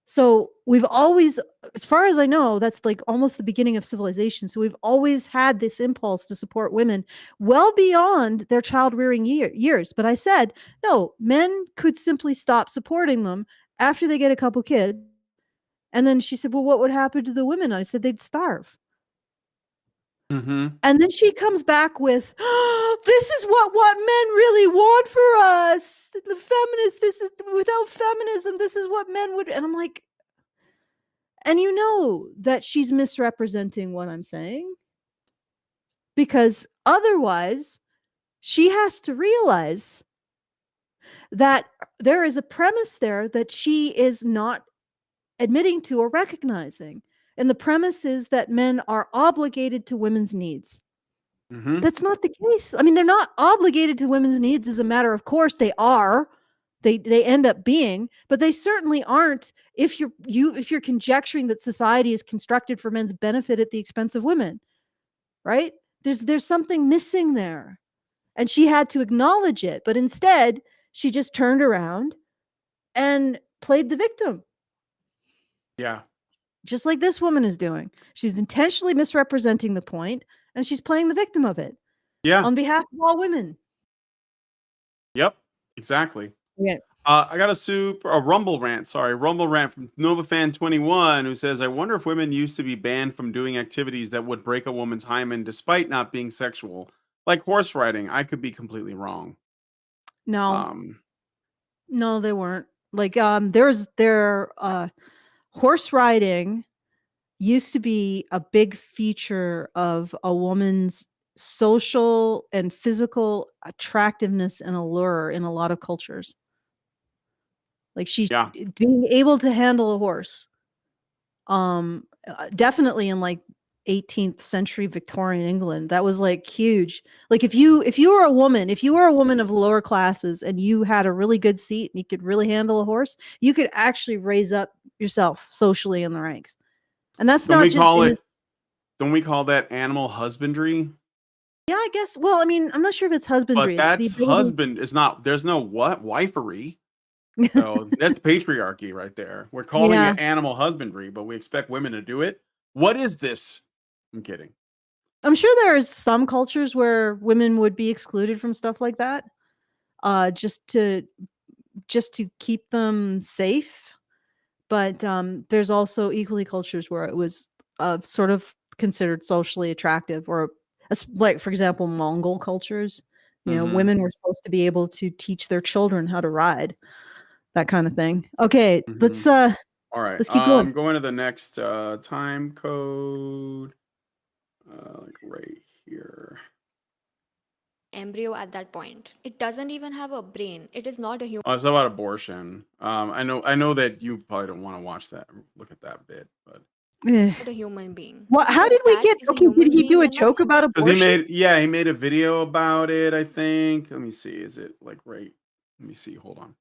So we've always, as far as I know, that's like almost the beginning of civilization. So we've always had this impulse to support women well beyond their child rearing years. But I said, no, men could simply stop supporting them after they get a couple kids. And then she said, well, what would happen to the women? I said, they'd starve. Mm-hmm. And then she comes back with, oh, this is what men really want for us. The feminists, this is, without feminism, this is what men would. And I'm like, and you know that she's misrepresenting what I'm saying, because otherwise she has to realize that there is a premise there that she is not admitting to or recognizing. And the premise is that men are obligated to women's needs. Mm-hmm. That's not the case. I mean, they're not obligated to women's needs as a matter of course. They are. They end up being, but they certainly aren't if you're conjecturing that society is constructed for men's benefit at the expense of women, right? There's something missing there. And she had to acknowledge it, but instead she just turned around and played the victim. Yeah. Just like this woman is doing. She's intentionally misrepresenting the point, and she's playing the victim of it. Yeah. On behalf of all women. Yep. Exactly. Yeah. I got a Rumble rant from NovaFan21, who says, I wonder if women used to be banned from doing activities that would break a woman's hymen despite not being sexual, like horse riding. I could be completely wrong. No, they weren't. Like, horse riding used to be a big feature of a woman's social and physical attractiveness and allure in a lot of cultures. Like, being able to handle a horse. Definitely in like 18th century Victorian England, that was like huge. Like, if you were a woman of lower classes and you had a really good seat and you could really handle a horse, you could actually raise up yourself socially in the ranks. And that's Don't we call that animal husbandry? Yeah, I guess. Well, I mean, I'm not sure if it's husbandry. But that's husband is not. There's no wifery. So that's patriarchy right there. We're calling it animal husbandry, but we expect women to do it. What is this? I'm kidding. I'm sure there is some cultures where women would be excluded from stuff like that, just to keep them safe. But there's also equally cultures where it was sort of considered socially attractive, or like, for example, Mongol cultures. Women were supposed to be able to teach their children how to ride. That kind of thing. Okay, let's all right. Let's keep going. I'm going to the next time code, like right here. embryo at that point. It doesn't even have a brain. It is not a human. Oh, it's about abortion. I know that you probably don't want to watch that, look at that bit, but Eh. A human being. What? How Because did if we that get? is a Okay, did human he do being, a then joke about because he abortion? made a video about it, I think. Let me see. Is it like right? Let me see. Hold on.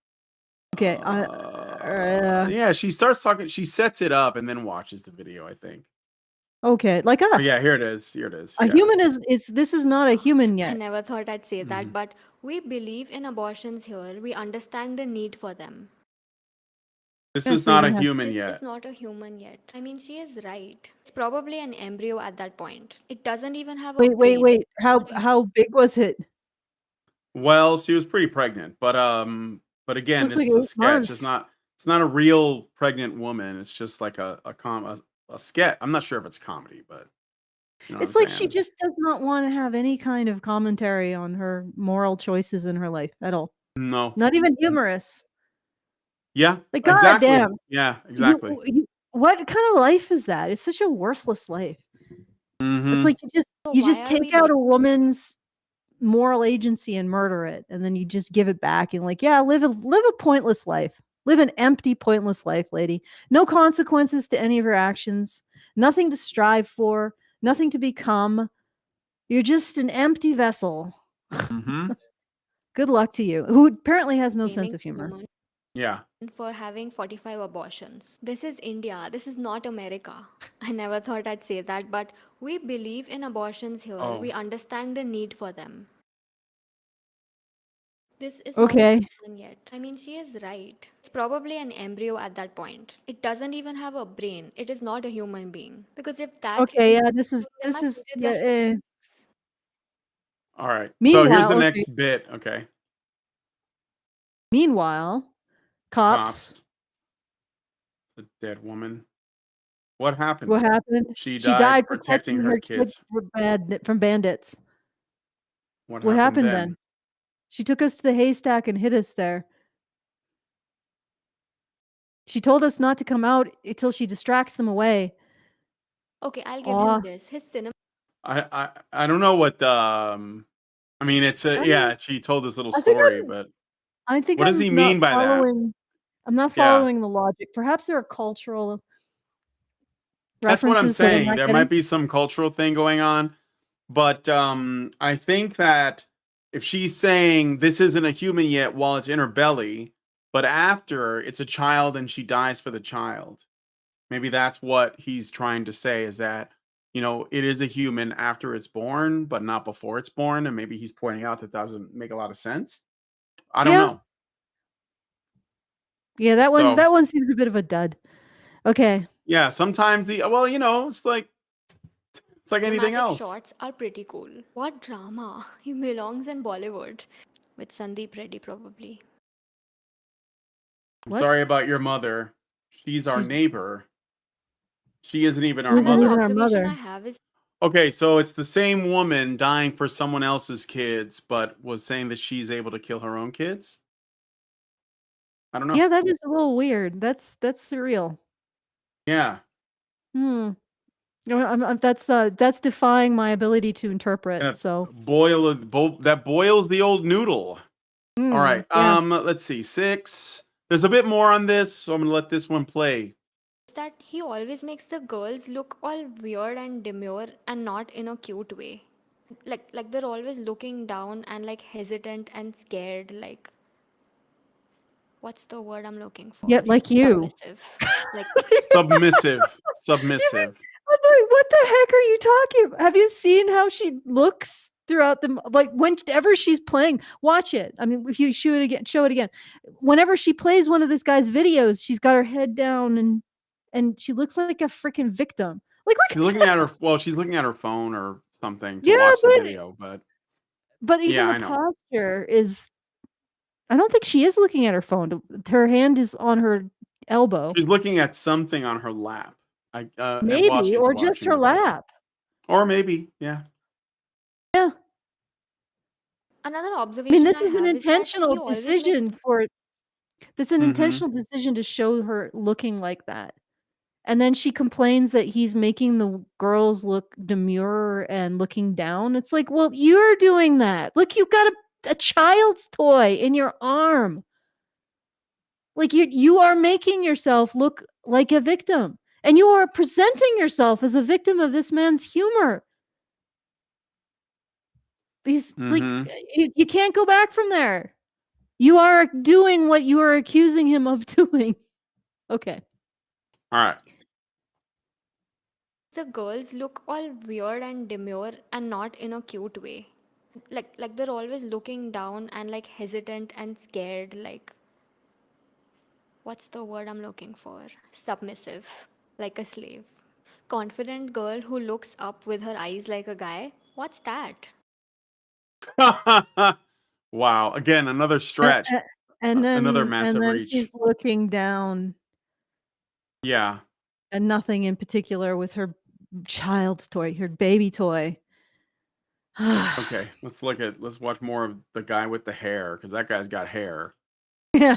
Okay, Yeah, she starts talking. She sets it up and then watches the video, I think. okay, like Oh yeah, us. here it is. Here it is. A Yeah. human is. This is not a human I yet. never thought I'd say that, Mhm. but we believe in abortions here. We understand the need for them. This Yeah, is so you not a don't have. human This yet. is not a human yet. I mean, she is right. It's probably an embryo at that point. It doesn't even have a Wait, wait, brain. wait. Not a How big was it? Well, she was pretty pregnant, but This again, looks this like is a 8 sketch. months. It's not a real pregnant woman. It's just like a sketch. I'm not sure if it's comedy, but you know what I'm It's like she saying? just does not want to have any kind of commentary on her moral choices in her life at all. No. Not even humorous. Yeah, Like, exactly. goddamn, Yeah, exactly. what kind of life is that? It's such a worthless life. It's Mhm. like So you why just are we take out a woman's moral agency and murder it, and then you just give it back and like, yeah, live a pointless life. Live an empty, pointless life, lady. No consequences to any of her actions, nothing to strive for, nothing to become. You're just an empty vessel. Mhm. Good luck to you. Who apparently has no sense blaming of humor. women Yeah. for having 45 abortions? This is India. This is not America. I never thought I'd say that, but we believe in abortions here. Oh. We understand the need for them. This is not a Okay. human yet. I mean, she is right. It's probably an embryo at that point. It doesn't even have a brain. It is not a human being. Because if that is a Okay, yeah, human being, then my periods yeah, are fake. All right. So here's the meanwhile, okay. next bit. Okay. Meanwhile, cops, Cops. The dead woman. What happened? what happened? She She died died protecting protecting her her kids kids. from bandits. What What happened happened then? then? She took us to the haystack and hid us there. She told us not to come out until she distracts them away. Okay, I'll give him Aw, this. His cinema I don't know what I mean it's a I yeah, don't she told this little I think story, but what does I'm he not mean by that? following I'm not Yeah. following the logic. Perhaps there are cultural That's what I'm references that I'm saying. not There might getting. be some cultural thing going on, but I think that if she's saying this isn't a human yet while it's in her belly, but after it's a child and she dies for the child. Maybe that's what he's trying to say is that, it is a human after it's born, but not before it's born. And maybe he's pointing out that doesn't make a lot of sense. I don't Yeah. know. Yeah, So, that one seems a bit of a dud. Okay. yeah, sometimes well, it's like anything cinematic else. shots are pretty cool. What drama? He belongs in Bollywood. With Sandeep Reddy, probably. I'm What? sorry about your mother. She's our She's neighbor. She isn't even our isn't Another even mother. our observation I mother. have is Okay, so it's the same woman dying for someone else's kids, but was saying that she's able to kill her own kids. I don't know. Yeah, that is a little weird. That's surreal. Yeah. Hmm. That's defying my ability to interpret. And So, that boils the old noodle. All right. yeah. Let's see. 6. There's a bit more on this, so I'm gonna let this one play. that he always makes the girls look all weird and demure and not in a cute way. Like they're always looking down and like hesitant and scared, like what's the word I'm looking for? Yet like you. Submissive. Like Submissive. Even Submissive. I'm like, what the heck are you talking about? Have you seen how she looks throughout the like whenever she's playing? Watch it. I mean, if you show it again. Whenever she plays one of this guy's videos, she's got her head down and she looks like a freaking victim. Like She's look at looking that. at she's looking at her phone or something to Yeah, watch the video, but even yeah, the I know. posture is I don't think she is looking at her phone. Her hand is on her elbow. She's looking at something on her lap. And while Maybe, she's or just watching her the video. lap. Or maybe, yeah. Yeah. another I mean, observation this I is an have is that he intentional always makes decision for this is an Mhm. intentional decision to show her looking like that. And then she complains that he's making the girls look demure and looking down. It's like, well, you're doing that. Look, you've got a child's toy in your arm. Like you are making yourself look like a victim. And you are presenting yourself as a victim of this man's humor. He's like, you can't go back from there. You are doing what you are accusing him of doing. Okay. All right. The girls look all weird and demure and not in a cute way. Like they're always looking down and like hesitant and scared, like what's the word I'm looking for? Submissive, like a slave. Confident girl who looks up with her eyes like a guy. What's that? Wow. Again, another stretch. And Another then massive reach. she's looking down. Yeah. And nothing in particular with her child's toy, her baby toy. Okay, let's watch more of the guy with the hair, because that guy's got hair. Yeah.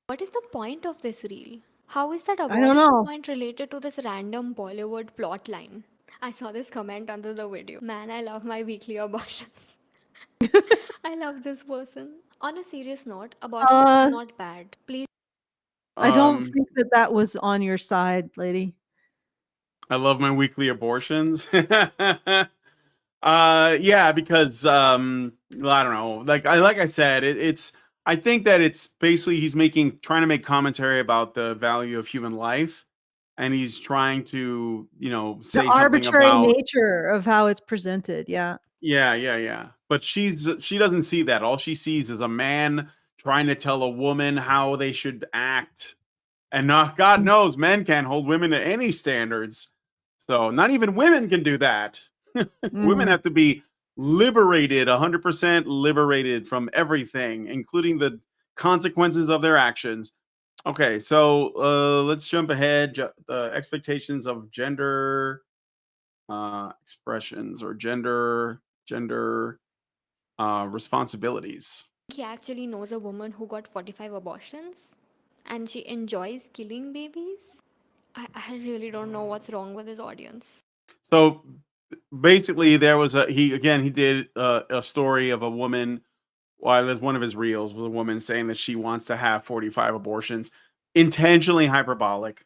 What is the point of this reel? How is that I don't abortion know. point related to this random Bollywood plot line? I saw this comment under the video. Man, I love my weekly abortions. I love this person. On a serious note, abortions are not bad. Please. I don't think that was on your side, lady. I love my weekly abortions. Yeah, because I don't know. Like I said, it's I think that it's basically he's trying to make commentary about the value of human life, and he's trying to, say The something arbitrary about nature of how it's presented. Yeah. Yeah. But she doesn't see that. All she sees is a man trying to tell a woman how they should act. And not, God knows, men can't hold women to any standards. So not even women can do that. Women have to be liberated, 100% liberated from everything, including the consequences of their actions. Okay, so let's jump ahead. The expectations of gender expressions or gender responsibilities. He actually knows a woman who got 45 abortions and she enjoys killing babies. I really don't know what's wrong with his audience. So basically, he did a story of a woman. Well, there's one of his reels with a woman saying that she wants to have 45 abortions, intentionally hyperbolic,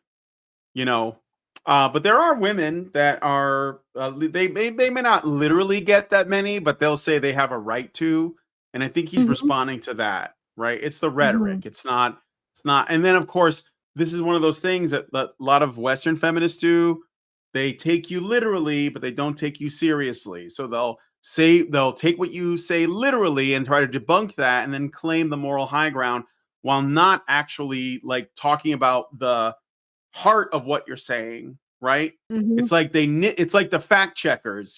you know. But there are women that are they may not literally get that many, but they'll say they have a right to, and I think he's responding to that, right? It's the rhetoric. It's not. And then of course, this is one of those things that a lot of Western feminists do. They take you literally, but they don't take you seriously. So they'll take what you say literally and try to debunk that, and then claim the moral high ground while not actually like talking about the heart of what you're saying, right? It's like it's like the fact checkers,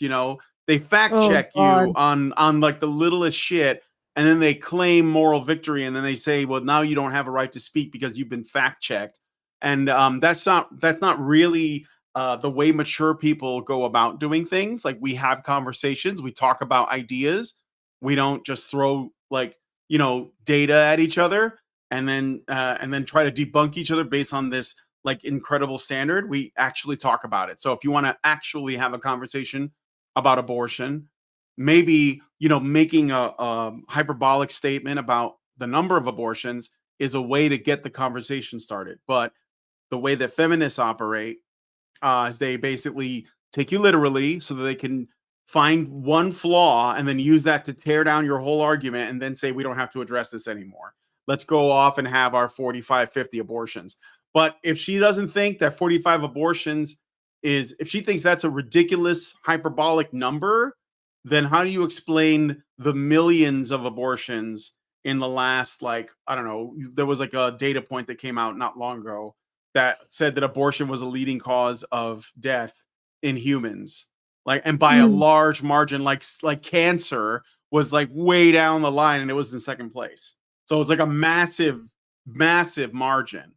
they fact check you on like the littlest shit, and then they claim moral victory, and then they say, well, now you don't have a right to speak because you've been fact checked. And that's not really the way mature people go about doing things. Like, we have conversations, we talk about ideas, we don't just throw like data at each other and then try to debunk each other based on this like incredible standard. We actually talk about it. So if you want to actually have a conversation about abortion, maybe making a hyperbolic statement about the number of abortions is a way to get the conversation started. But the way that feminists operate is they basically take you literally so that they can find one flaw and then use that to tear down your whole argument, and then say we don't have to address this anymore. Let's go off and have our 45, 50 abortions. But if she doesn't think that 45 abortions if she thinks that's a ridiculous hyperbolic number, then how do you explain the millions of abortions in the last, like, I don't know, there was like a data point that came out not long ago that said that abortion was a leading cause of death in humans, like, and by a large margin, like cancer was like way down the line and it was in second place. So it's like a massive margin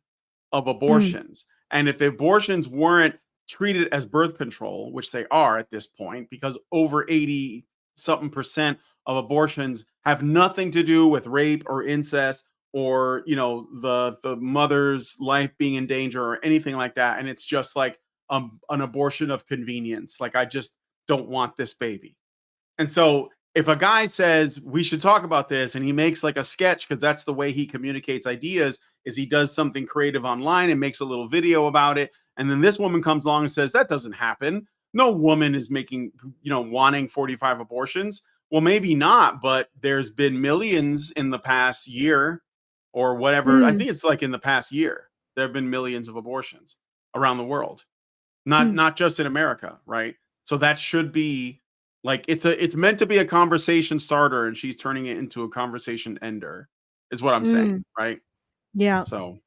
of abortions. And if abortions weren't treated as birth control, which they are at this point, because over 80 something percent of abortions have nothing to do with rape or incest or the mother's life being in danger or anything like that, and it's just like an abortion of convenience. Like, I just don't want this baby. And so if a guy says we should talk about this and he makes like a sketch, because that's the way he communicates ideas, is he does something creative online and makes a little video about it, and then this woman comes along and says that doesn't happen. No woman is making, wanting 45 abortions. Well, maybe not, but there's been millions in the past year or whatever. I think it's like in the past year there have been millions of abortions around the world, not just in America, right? So that should be like, it's meant to be a conversation starter, and she's turning it into a conversation ender, is what I'm saying, right? Yeah. So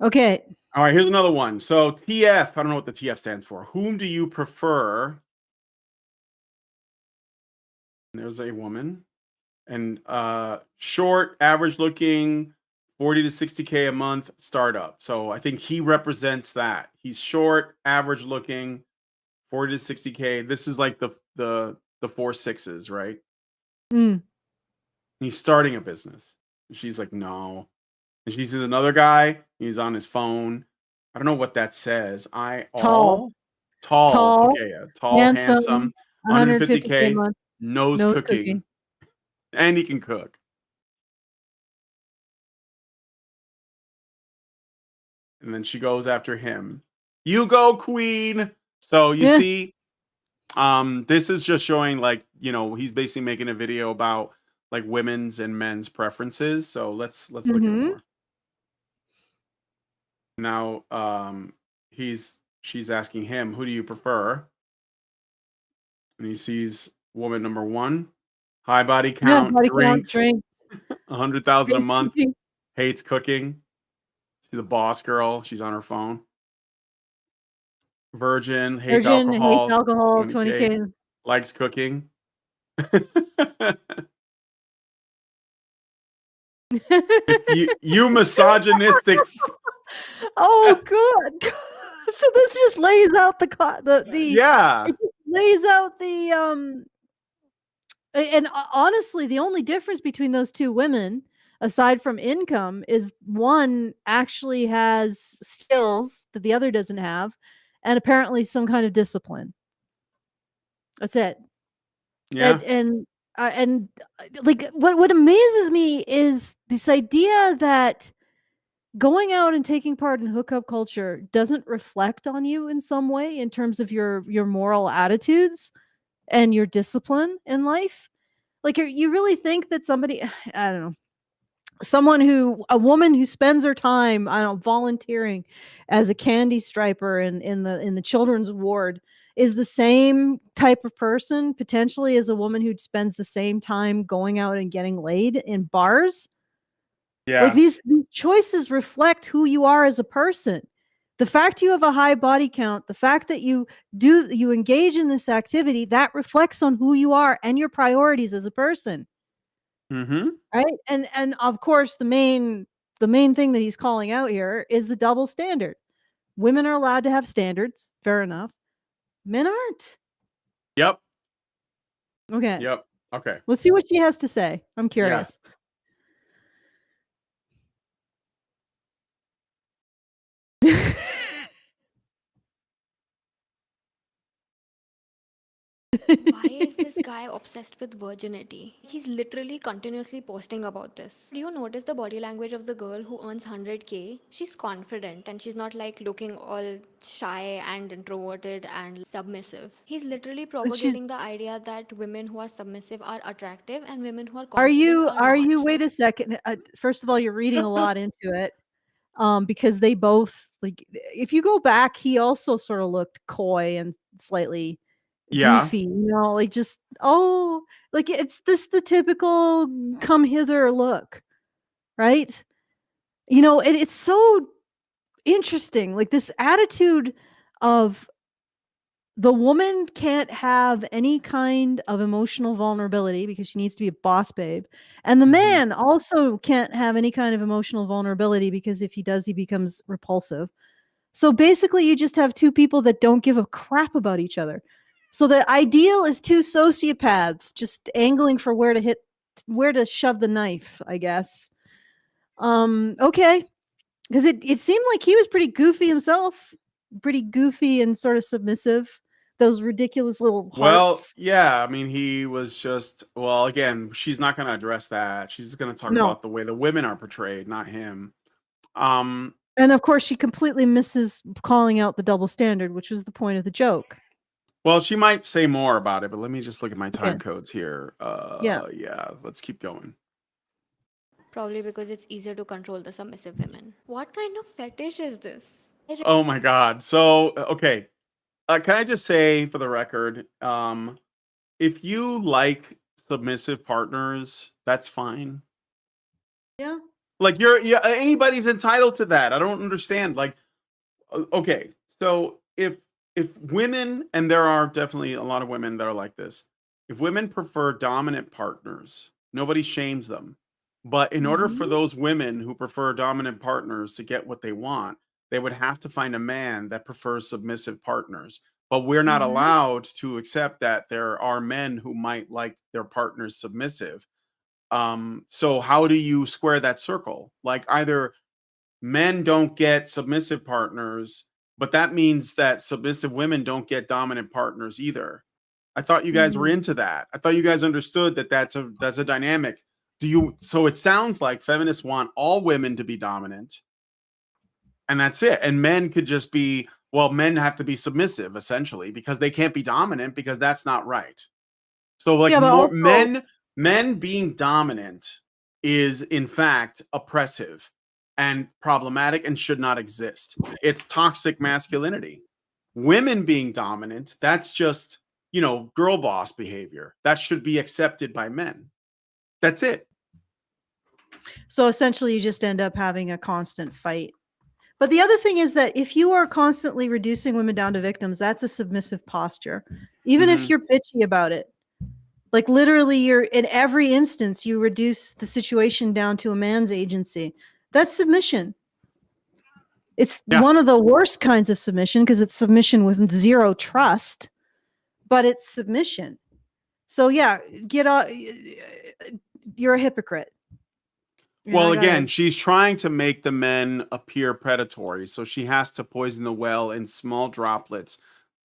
okay. All right, here's another one. So TF, I don't know what the TF stands for. Whom do you prefer? There's a woman, and short, average looking, 40 to 60K a month startup. So I think he represents that. He's short, average looking, 40 to 60K. This is like the 4 6s, right? He's starting a business. And she's like, no. And she sees another guy, he's on his phone. I don't know what that says. Tall. Okay, yeah. Tall, handsome, 150K a 150K, month. knows cooking. And he can cook. And then she goes after him. You go, queen. So you see, this is just showing, like, he's basically making a video about like women's and men's preferences. So let's look at more. Now, she's asking him, who do you prefer? And he sees woman number 1, high body count, drinks, 100,000 a month, hates cooking. She's a boss girl. She's on her phone. Virgin, hates alcohol, 20K, likes cooking. you misogynistic. Oh, good. So this just lays out yeah. It just lays out the and honestly, the only difference between those two women, aside from income, is one actually has skills that the other doesn't have, and apparently some kind of discipline. That's it. Yeah. And like what amazes me is this idea that going out and taking part in hookup culture doesn't reflect on you in some way in terms of your moral attitudes and your discipline in life. Like, you really think that somebody, I don't know, a woman who spends her time, I don't know, volunteering as a candy striper in the children's ward is the same type of person potentially as a woman who spends the same time going out and getting laid in bars? Yeah. Like, these choices reflect who you are as a person. The fact you have a high body count, the fact that you engage in this activity, that reflects on who you are and your priorities as a person. Right? And of course, the main thing that he's calling out here is the double standard. Women are allowed to have standards, fair enough. Men aren't. Yep. Okay. Yep. Okay. Let's see what she has to say. I'm curious. Yeah. Why is this guy obsessed with virginity? He's literally continuously posting about this. Do you notice the body language of the girl who earns 100K? She's confident and she's not like looking all shy and introverted and submissive. He's literally propagating the idea that women who are submissive are attractive and women who are confident Are not. you wait a second. First of all, you're reading a lot into it. Because they both, like, if you go back, he also sort of looked coy and slightly goofy, like, just, like, it's the typical come hither look, right? It's so interesting, like, this attitude of the woman can't have any kind of emotional vulnerability because she needs to be a boss babe. And the man also can't have any kind of emotional vulnerability because if he does, he becomes repulsive. So basically, you just have two people that don't give a crap about each other. So the ideal is two sociopaths just angling for where to shove the knife, I guess. Okay. Because it seemed like he was pretty goofy himself. Pretty goofy and sort of submissive. Those ridiculous little Well, hearts. yeah, I mean, he was just, well, again, she's not going to address that. She's going to talk No. about the way the women are portrayed, not him. Um, And of course, she completely misses calling out the double standard, which was the point of the joke. well, she might say more about it, but let me just look at my time Okay. codes here. Yeah. Yeah, let's keep going. Probably because it's easier to control the submissive women. What kind of fetish is this? Oh my God. So, okay. Can I just say for the record, if you like submissive partners, that's fine. Yeah. Like yeah, anybody's entitled to that. I don't understand. Like, okay, so if women, and there are definitely a lot of women that are like this, if women prefer dominant partners, nobody shames them. But in order for Mhm. those women who prefer dominant partners to get what they want, they would have to find a man that prefers submissive partners. But we're not Mhm. allowed to accept that there are men who might like their partners submissive. So how do you square that circle? Like, either men don't get submissive partners, but that means that submissive women don't get dominant partners either. I thought you guys were Mm. into that. I thought you guys understood that that's a dynamic. So it sounds like feminists want all women to be dominant, and that's it. And men could just be, well, men have to be submissive essentially because they can't be dominant because that's not right. So, like, Yeah, but more also men being dominant is in fact oppressive and problematic and should not exist. It's toxic masculinity. Women being dominant, that's just, girl boss behavior. That should be accepted by men. That's it. so essentially you just end up having a constant fight. But the other thing is that if you are constantly reducing women down to victims, that's a submissive posture. Even if Mhm. you're bitchy about it. Like literally you're in every instance you reduce the situation down to a man's agency. That's submission. It's Yeah. one of the worst kinds of submission because it's submission with zero trust, but it's submission. So yeah, get off. You're a hypocrite. And Well, I again, gotta. she's trying to make the men appear predatory, so she has to poison the well in small droplets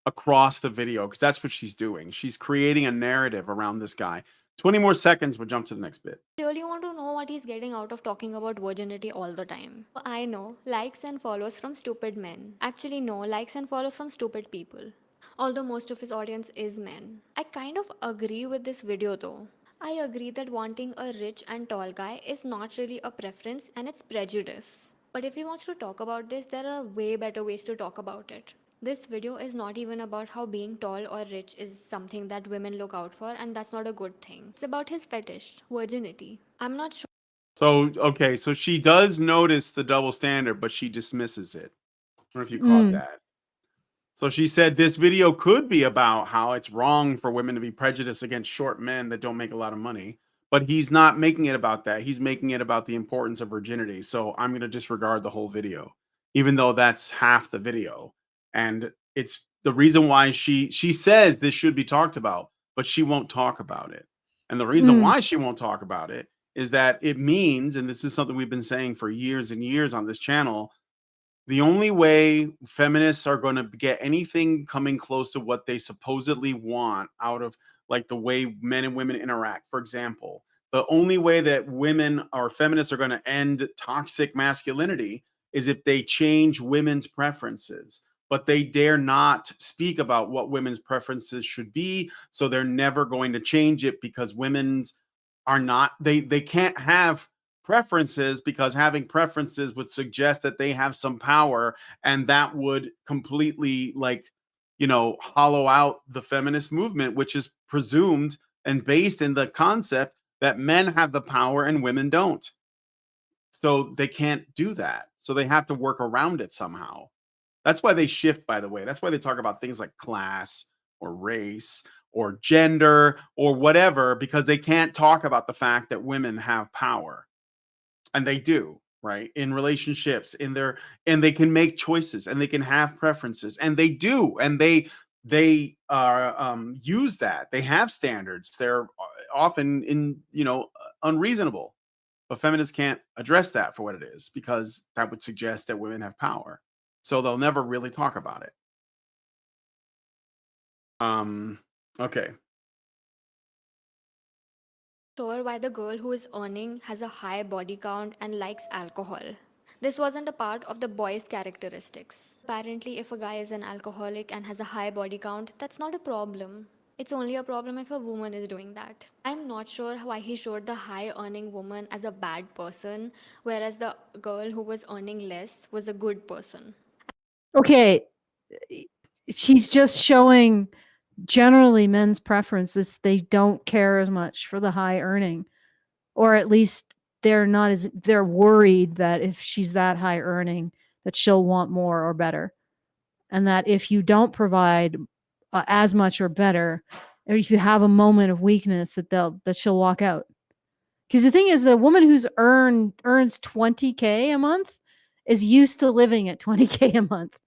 across the video because that's what she's doing. She's creating a narrative around this guy. 20 more seconds, we'll jump to the next bit. Really want to know what he's getting out of talking about virginity all the time. I know, likes and follows from stupid men. Actually, no, likes and follows from stupid people. Although most of his audience is men. I kind of agree with this video though. I agree that wanting a rich and tall guy is not really a preference and it's prejudice. But if he wants to talk about this, there are way better ways to talk about it. This video is not even about how being tall or rich is something that women look out for, and that's not a good thing. It's about his fetish, virginity. I'm not sure. So, okay, so she does notice the double standard, but she dismisses it. I don't know if you caught Mm, that. So she said this video could be about how it's wrong for women to be prejudiced against short men that don't make a lot of money, but he's not making it about that. He's making it about the importance of virginity. So I'm going to disregard the whole video, even though that's half the video. And it's the reason why she says this should be talked about, but she won't talk about it. And the reason mm, why she won't talk about it is that it means, and this is something we've been saying for years and years on this channel, the only way feminists are going to get anything coming close to what they supposedly want out of, like, the way men and women interact, for example, the only way that women or feminists are going to end toxic masculinity is if they change women's preferences, but they dare not speak about what women's preferences should be, so they're never going to change it because women's are not, they can't have preferences because having preferences would suggest that they have some power, and that would completely, like, hollow out the feminist movement, which is presumed and based in the concept that men have the power and women don't. So they can't do that, so they have to work around it somehow. That's why they shift, by the way. That's why they talk about things like class or race or gender or whatever, because they can't talk about the fact that women have power, and they do, right, in relationships, and they can make choices and they can have preferences, and they do, and they use that. They have standards. They're often unreasonable, But feminists can't address that for what it is because that would suggest that women have power. So they'll never really talk about it. Okay. Sure why the girl who is earning has a high body count and likes alcohol. This wasn't a part of the boy's characteristics. Apparently, if a guy is an alcoholic and has a high body count, that's not a problem. It's only a problem if a woman is doing that. I'm not sure why he showed the high earning woman as a bad person, whereas the girl who was earning less was a good person. Okay, she's just showing generally men's preferences. They don't care as much for the high earning, or at least they're worried that if she's that high earning that she'll want more or better, and that if you don't provide as much or better, or if you have a moment of weakness, that she'll walk out. Because the thing is, the woman who's earns $20K a month is used to living at $20K a month.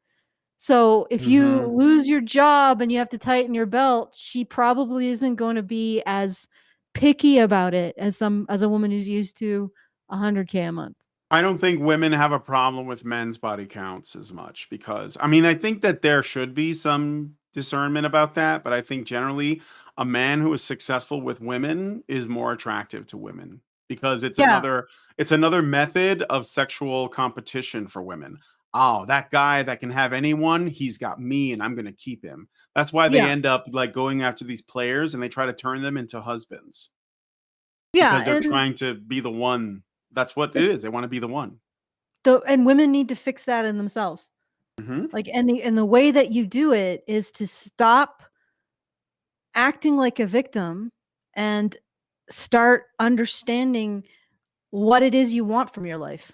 So if you lose your job and you have to tighten your belt, she probably isn't going to be as picky about it as a woman who's used to $100K a month. I don't think women have a problem with men's body counts as much because I mean I think that there should be some discernment about that, but I think generally a man who is successful with women is more attractive to women because Yeah, it's another method of sexual competition for women. Oh, that guy that can have anyone, he's got me and I'm going to keep him. That's why they yeah, end up like going after these players and they try to turn them into husbands yeah, because they're and trying to be the one. That's what it it's is. They want to be the one. and women need to fix that in themselves. Mhm. Like, and the way that you do it is to stop acting like a victim and start understanding what it is you want from your life.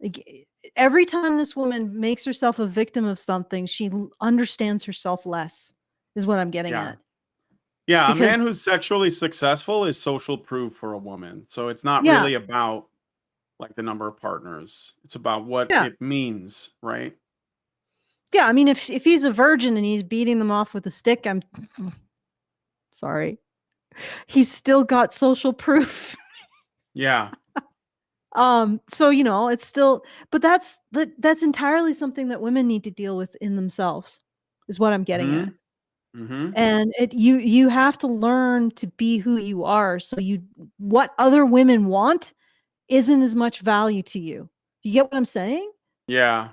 Like, every time this woman makes herself a victim of something, she understands herself less, is what I'm getting Yeah. at. Yeah, a Because man who's sexually successful is social proof for a woman. So it's not yeah, really about like the number of partners. It's about what yeah, it means, right? yeah. I mean, if he's a virgin and he's beating them off with a stick, I'm sorry. He's still got social proof. Yeah. So it's still, but that's entirely something that women need to deal with in themselves, is what I'm getting at. Mhm. Mhm. And you have to learn to be who you are. So what other women want isn't as much value to you. You get what I'm saying? Yeah.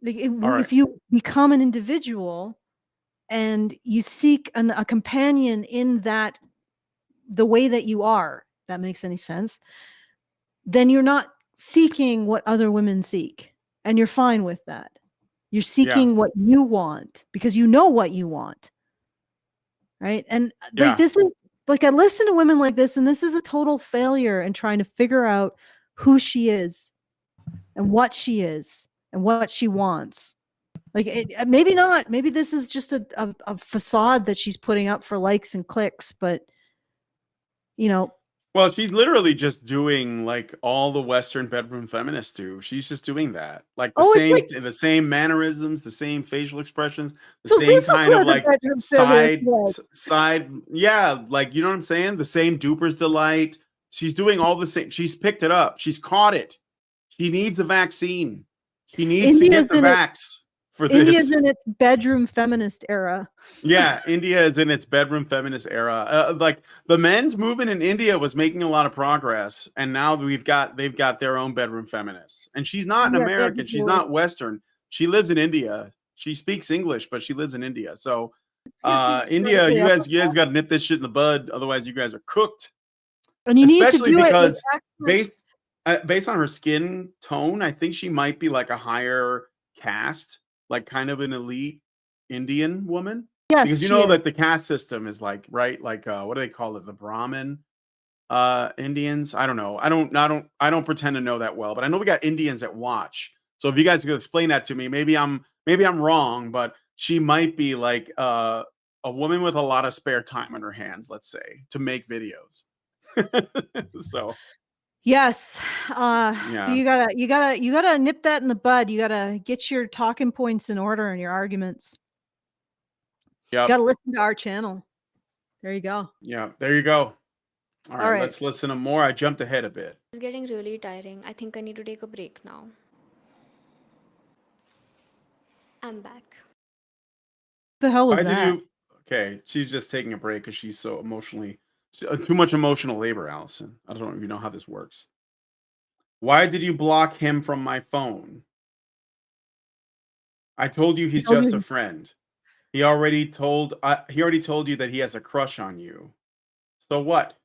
Like, All right. if you become an individual and you seek a companion in the way that you are, if that makes any sense, then you're not seeking what other women seek, and you're fine with that. You're Yeah. seeking what you want because you know what you want, right? And like, Yeah. this is like, I listen to women like this, and this is a total failure in trying to figure out who she is and what she is and what she wants. Like, maybe not. Maybe this is just a facade that she's putting up for likes and clicks, but you know, Well, she's literally just doing like all the Western bedroom feminists do. She's just doing that. Like oh, it's like, the same mannerisms, the same facial expressions, the so same this is kind of where the like bedroom feminist was. side yeah, like you know what I'm saying? The same duper's delight. She's doing all the same. She's picked it up. She's caught it. She needs a vaccine. She needs to India's get the in it. vax for India's this. in its bedroom feminist era. Yeah, India is in its bedroom feminist era. Like the men's movement in India was making a lot of progress, and now they've got their own bedroom feminists. And she's not an Yeah, they're American. She's divorced not Western. She lives in India. She speaks English, but she lives in India. So, because she's India, vertically upper you guys class. got to nip this shit in the bud. Otherwise, you guys are cooked. And you need to Especially do it with because excellent. based based on her skin tone, I think she might be like a higher caste, like kind of an elite Indian woman. Yes, Because you she know is. that the caste system is like, right, like what do they call it? The Brahmin Indians. I don't know. I don't pretend to know that well, but I know we got Indians that watch. So if you guys could explain that to me, maybe I'm wrong, but she might be like a woman with a lot of spare time on her hands, let's say, to make videos. So Yes. So yeah. you gotta nip that in the bud. You gotta get your talking points in order and your arguments. You Yep. gotta listen to our channel. There you go. Yeah. There you go. All All right, right. let's listen to more. I jumped ahead a bit. It's getting really tiring. I think I need to take a break now. I'm back. The hell was Why did that? you? Okay, she's just taking a break because she's so emotionally too much emotional labor, Allison. I don't even know how this works. Why did you block him from my phone? I told you He he's told just a you. friend. He already told you that he has a crush on you. So what?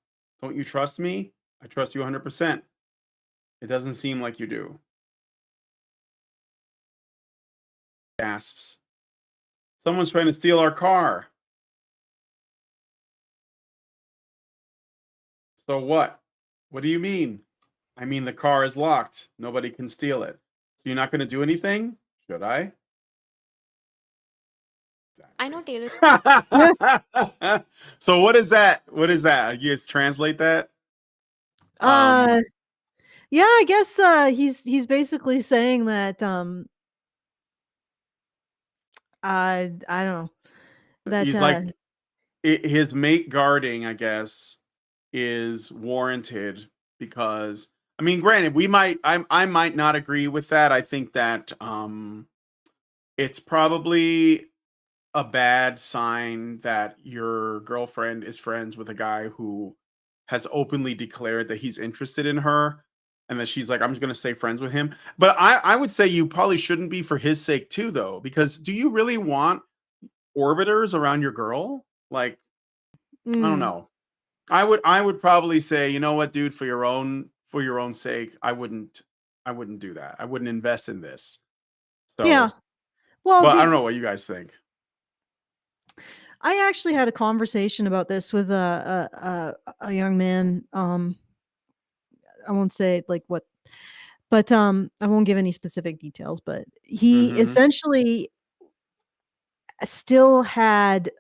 Don't you trust me? I trust you 100%. It doesn't seem like you do. Gasps. Someone's trying to steal our car. So what? What do you mean? I mean, the car is locked. Nobody can steal it. So you're not going to do anything? Should I? I know Taylor. So what is that? What is that? You guys translate that? Yeah, I guess he's basically saying that I don't know that He's like his mate guarding, I guess, is warranted because I mean, granted, I might not agree with that. I think that it's probably a bad sign that your girlfriend is friends with a guy who has openly declared that he's interested in her and that she's like, I'm just going to stay friends with him. But I would say you probably shouldn't be for his sake too, though, because do you really want orbiters around your girl? Like, I don't mm, know. I would probably say, you know what, dude, for your own sake, I wouldn't do that. I wouldn't invest in this. yeah. So, Well, but I don't know what you guys think. I actually had a conversation about this with a young man. I won't say like what, but I won't give any specific details. But he Mhm. essentially still had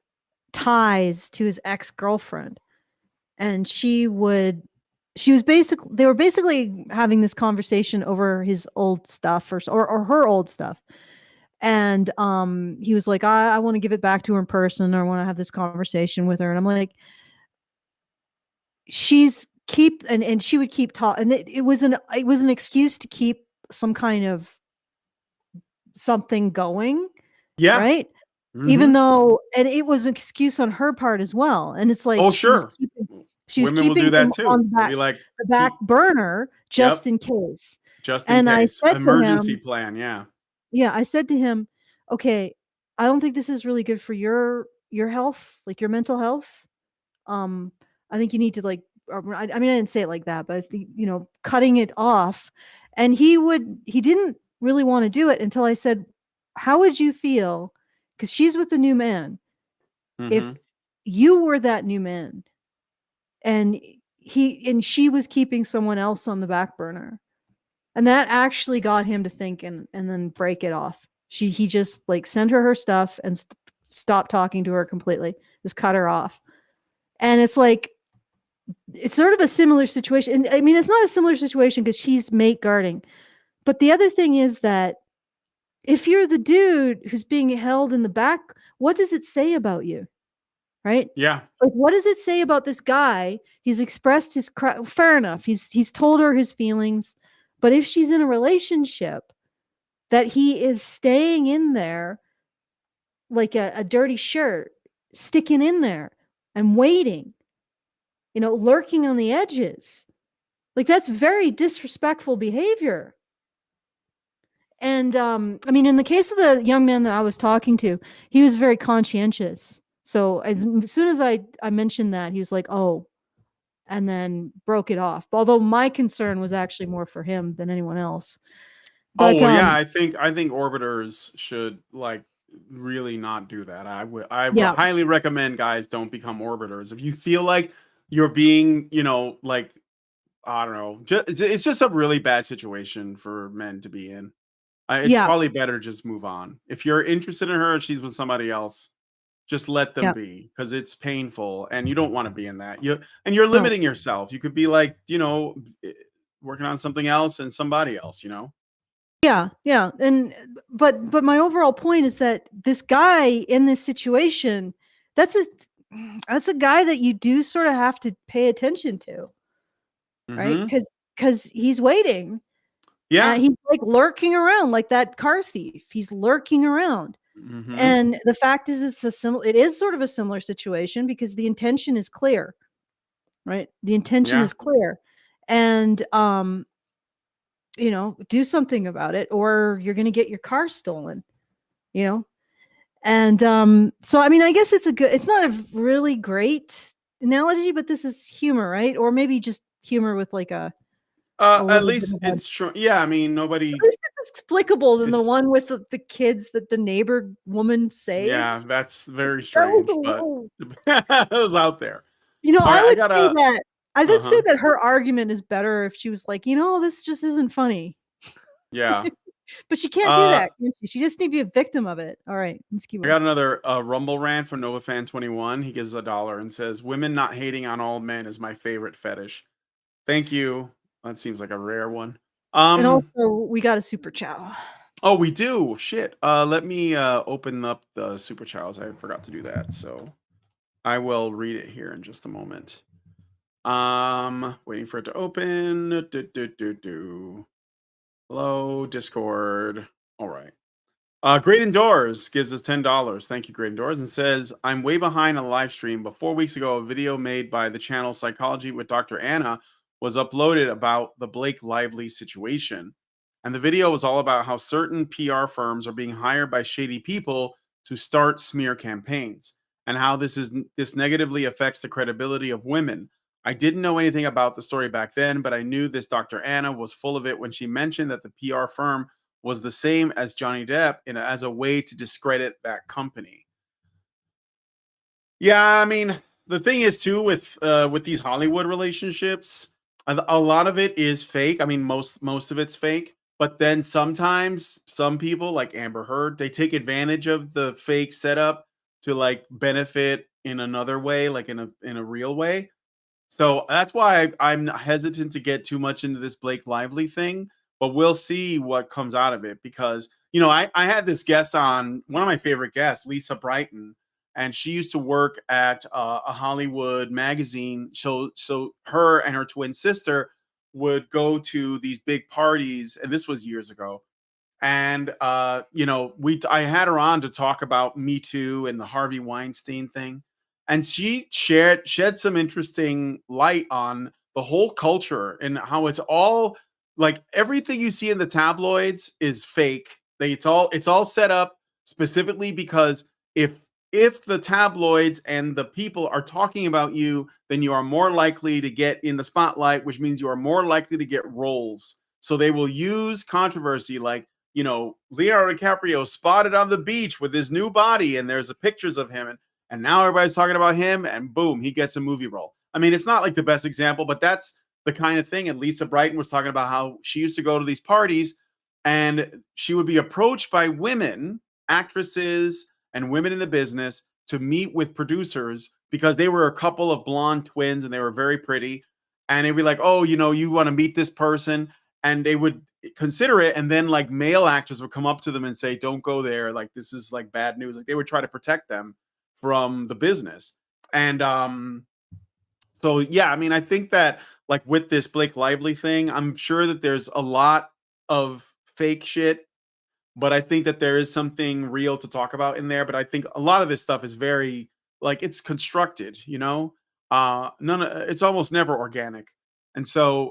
ties to his ex-girlfriend, and she was basically they were basically having this conversation over his old stuff or her old stuff. And he was like, I want to give it back to her in person, or I want to have this conversation with her. And I'm like, and she would keep talking, and it was an excuse to keep some kind of something going, Yeah. right? Even Mhm. though, and it was an excuse on her part as well. And it's like Oh, sure. she was Women will keeping do him that too. on They'll be like, the back keep burner just yep, in case. just in And I case. said to Emergency him, plan, yeah. yeah, I said to him, okay, I don't think this is really good for your health, like your mental health. um I think you need to like, I mean, I didn't say it like that, but I think, cutting it off. And he didn't really want to do it until I said, how would you feel, because she's with the new man, if Mhm. you were that new man and she was keeping someone else on the back burner? And that actually got him to think, and then break it off. He just like sent her stuff and stopped talking to her completely, just cut her off. And it's like, it's sort of a similar situation. And I mean, it's not a similar situation because she's mate guarding. But the other thing is that if you're the dude who's being held in the back, what does it say about you? Right? Yeah. Like, what does it say about this guy? He's expressed fair enough. He's told her his feelings. But if she's in a relationship, that he is staying in there like a dirty shirt, sticking in there and waiting, lurking on the edges. Like, that's very disrespectful behavior. And I mean, in the case of the young man that I was talking to, he was very conscientious. So as soon as I mentioned that, he was like, "Oh," and then broke it off. Although my concern was actually more for him than anyone else. Oh, But well, yeah, I think orbiters should, like, really not do that. I would yeah, highly recommend guys don't become orbiters. If you feel like you're being, like, I don't know, it's just a really bad situation for men to be in. It's yeah, probably better just move on. If you're interested in her and she's with somebody else, just let them yeah. be because it's painful and you don't want to be in that. You're No. limiting yourself. You could be like, working on something else and somebody else. Yeah, yeah. And but my overall point is that this guy in this situation, that's his that's a guy that you do sort of have to pay attention to, right? Mm-hmm. Because he's waiting. Yeah. He's like lurking around like that car thief. He's lurking around. Mm-hmm. And the fact is, it is sort of a similar situation because the intention is clear, right? The intention Yeah. is clear. And, do something about it or you're going to get your car stolen, you know? And, so, I mean, I guess it's not a really great analogy, but this is humor, right? Or maybe just humor with like a At little bit least of a, it's true. Yeah, I mean, at nobody. least it's explicable than the It's one with the kids that the neighbor woman yeah, saves. that's very That was a strange, but little, it was out there. All I right, I would say gotta. that I Uh would say huh. that her argument is better if she was like, this just isn't funny. Yeah. But she can't do Uh, that, can she? She just need to be a victim of it. All right, let's keep I on. got another Rumble rant from NovaFan21. He gives $1 and says, "Women not hating on all men is my favorite fetish." Thank you. That seems like a rare one. And Um. also, we got a super chow. Oh, we do. Shit. Let me open up the super chats. I forgot to do that, so I will read it here in just a moment. Waiting for it to open. Hello, Discord. All right. Great Indoors gives us $10. Thank you, Great Indoors, and says, "I'm way behind on the live stream, but 4 weeks ago, a video made by the channel Psychology with Dr. Anna was uploaded about the Blake Lively situation. And the video was all about how certain PR firms are being hired by shady people to start smear campaigns, and how this negatively affects the credibility of women. I didn't know anything about the story back then, but I knew this Dr. Anna was full of it when she mentioned that the PR firm was the same as Johnny Depp as a way to discredit that company." Yeah, I mean, the thing is too with these Hollywood relationships, a lot of it is fake. I mean, most of it's fake. But then sometimes some people like Amber Heard, they take advantage of the fake setup to like benefit in another way, like in a real way. So that's why I'm hesitant to get too much into this Blake Lively thing, but we'll see what comes out of it because, I had this guest on, one of my favorite guests, Lisa Brighton, and she used to work at a Hollywood magazine. So her and her twin sister would go to these big parties, and this was years ago. And I had her on to talk about Me Too and the Harvey Weinstein thing, and she shed some interesting light on the whole culture and how it's all like everything you see in the tabloids is fake. It's all set up specifically because if the tabloids and the people are talking about you, then you are more likely to get in the spotlight, which means you are more likely to get roles. So they will use controversy like, Leonardo DiCaprio spotted on the beach with his new body, and there's pictures of him, and now everybody's talking about him, and boom, he gets a movie role. I mean, it's not like the best example, but that's the kind of thing. And Lisa Brighton was talking about how she used to go to these parties, and she would be approached by women, actresses, and women in the business to meet with producers because they were a couple of blonde twins and they were very pretty. And it'd be like, oh, you want to meet this person, and they would consider it, and then like male actors would come up to them and say, "Don't go there, like this is like bad news." Like they would try to protect them from the business. And so yeah, I mean, I think that like with this Blake Lively thing, I'm sure that there's a lot of fake shit, but I think that there is something real to talk about in there. But I think a lot of this stuff is very like it's constructed, it's almost never organic. And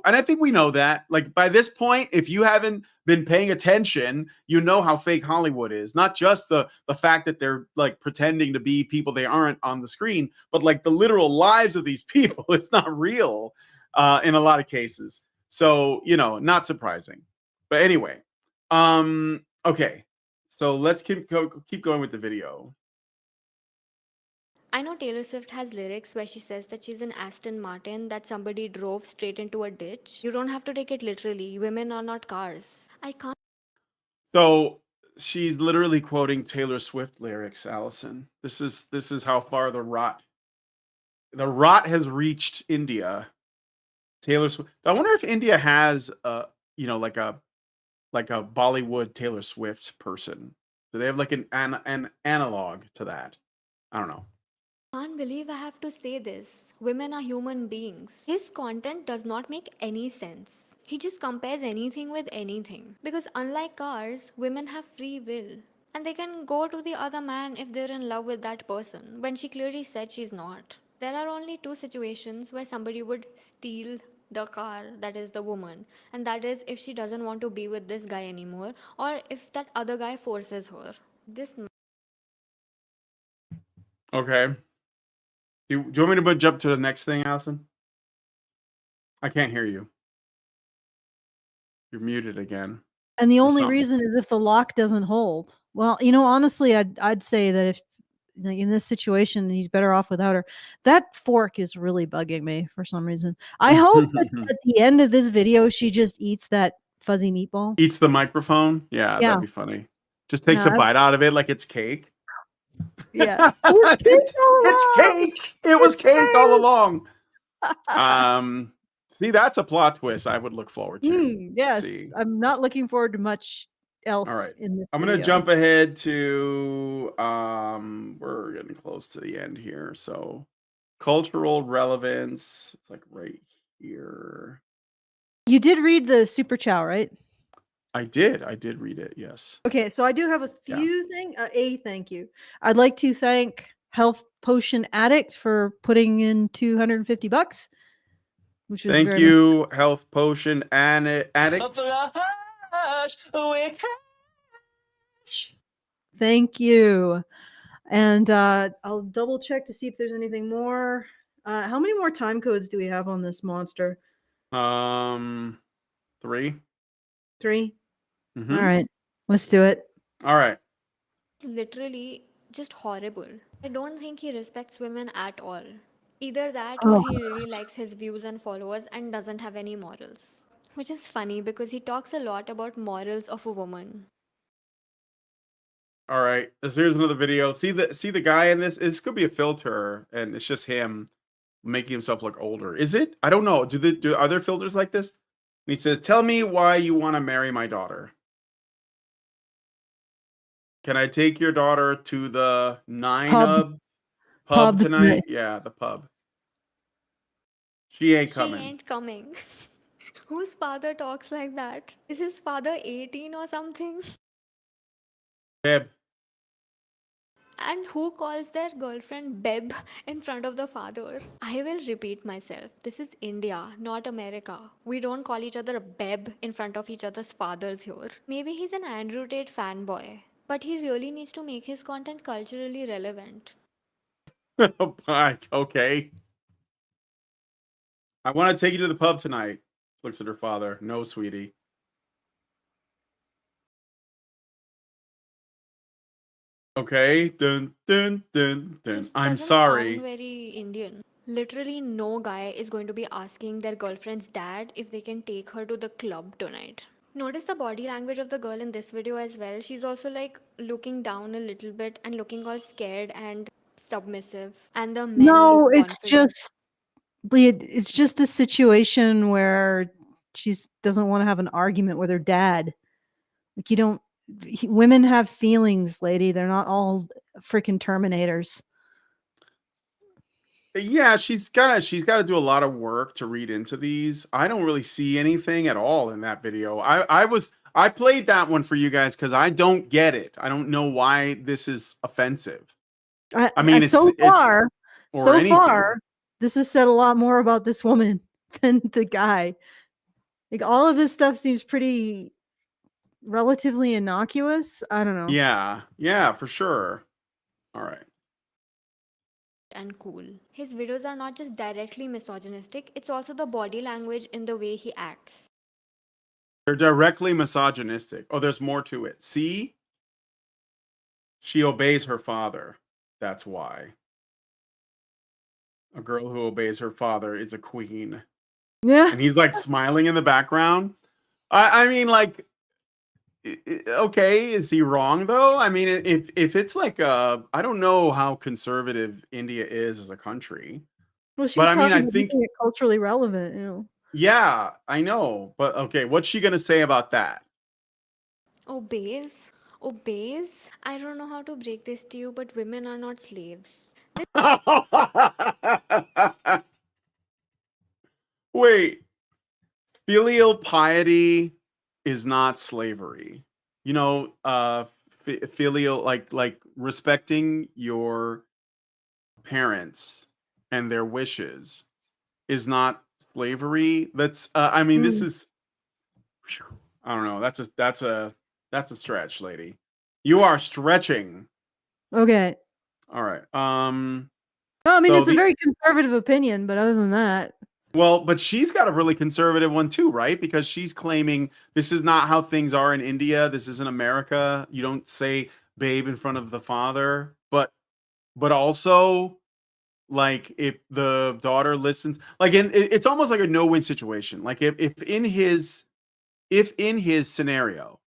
I think we know that. Like by this point, if you haven't been paying attention, you know how fake Hollywood is. Not just the fact that they're like pretending to be people they aren't on the screen, but like the literal lives of these people. It's not real in a lot of cases. So, not surprising. But anyway, okay, so let's keep going with the video. I know Taylor Swift has lyrics where she says that she's an Aston Martin that somebody drove straight into a ditch. You don't have to take it literally. Women are not cars. I can't. So she's literally quoting Taylor Swift lyrics, Allison. This is how far the rot has reached India. Taylor Swift. I wonder if India has like a Bollywood Taylor Swift person. Do they have like an analog to that? I don't know. Can't believe I have to say this. Women are human beings. His content does not make any sense. He just compares anything with anything. Because unlike ours, women have free will. And they can go to the other man if they're in love with that person, when she clearly said she's not. There are only two situations where somebody would steal the car, that is the woman, and that is if she doesn't want to be with this guy anymore, or if that other guy forces her. This Okay. Do you want me to jump to the next thing, Allison? I can't hear you. You're muted again. And the Or only something. reason is if the lock doesn't hold. Well, honestly, I'd say that if like, in this situation he's better off without her. That fork is really bugging me for some reason. I hope that at the end of this video she just eats that fuzzy meatball. Eats the microphone? Yeah, Yeah. that'd be funny. Just takes a Yeah. bite out of it like it's cake. Yeah. It's cake. It was cake all along. See, that's a plot twist I would look forward to. Yes. See. I'm not looking forward to much else All right. in this I'm video. gonna jump ahead to we're getting close to the end here. So cultural relevance. It's like right here. You did read the super chow, right? I did read it, yes. Okay, so I do have a Yeah. few thank you. I'd like to thank Health Potion Addict for putting in $250, which was Thank very you, Health Potion Addict. Thank you. And I'll double check to see if there's anything more. How many more time codes do we have on this monster? 3. 3? Mhm. All right, let's do it. All right. literally just horrible. I don't think he respects women at all. Either that or Oh. he really likes his views and followers and doesn't have any morals. Which is funny because he talks a lot about morals of a woman. All right. Here's another video. See the guy in this? This could be a filter, and it's just him making himself look older. Is it? I don't know. Are there filters like this? And he says, "Tell me why you want to marry my daughter. Can I take your daughter to the pub tonight? Yeah, the pub. She ain't She coming. ain't coming. Whose father talks like that? Is his father 18 or something? Babe. And who calls their girlfriend Beb in front of the father? I will repeat myself. This is India, not America. We don't call each other Beb in front of each other's fathers here. Maybe he's an Andrew Tate fanboy, but he really needs to make his content culturally relevant. Okay. I want to take you to the pub tonight. Looks at her father. No, sweetie. Okay. Dun dun dun dun. This I'm doesn't sound sorry. very Indian. Literally, no guy is going to be asking their girlfriend's dad if they can take her to the club tonight. Notice the body language of the girl in this video as well. She's also like looking down a little bit and looking all scared and submissive. And the men No, look it's confident. just a situation where she doesn't want to have an argument with her dad. Like you don't. Women have feelings, lady. They're not all freaking Terminators. Yeah, she's gotta do a lot of work to read into these. I don't really see anything at all in that video. I played that one for you guys because I don't get it. I don't know why this is offensive. I mean, so far, this has said a lot more about this woman than the guy. Like all of this stuff seems pretty relatively innocuous. I don't know. Yeah, for sure. All right. And cool. His videos are not just directly misogynistic, it's also the body language in the way he acts. They're directly misogynistic. Oh, there's more to it. See? She obeys her father. That's why. A girl who obeys her father is a queen. Yeah. And he's like smiling in the background. I mean, like, okay, is he wrong though? I mean, if it's like I don't know how conservative India is as a country. Well, she's But I mean, talking I about think making it culturally relevant. yeah, I know. But okay, what's she gonna say about that? Obeys? Obeys? I don't know how to break this to you, but women are not slaves. Wait, filial piety is not slavery. You know, filial, like respecting your parents and their wishes is not slavery. That's I mean, this Mm, is I don't know. That's a stretch, lady. You are stretching. okay. All right. Well, I mean, So it's a the very conservative opinion, but other than that, well, but she's got a really conservative one too, right? Because she's claiming this is not how things are in India. This isn't America. You don't say babe in front of the father, but also like if the daughter listens, like it's almost like a no-win situation. Like if in his scenario,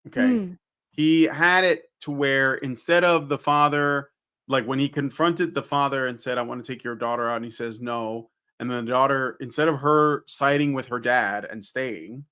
okay, mm, he had it to where instead of the father, like when he confronted the father and said, I want to take your daughter out, and he says no. And then the daughter, instead of her siding with her dad and staying,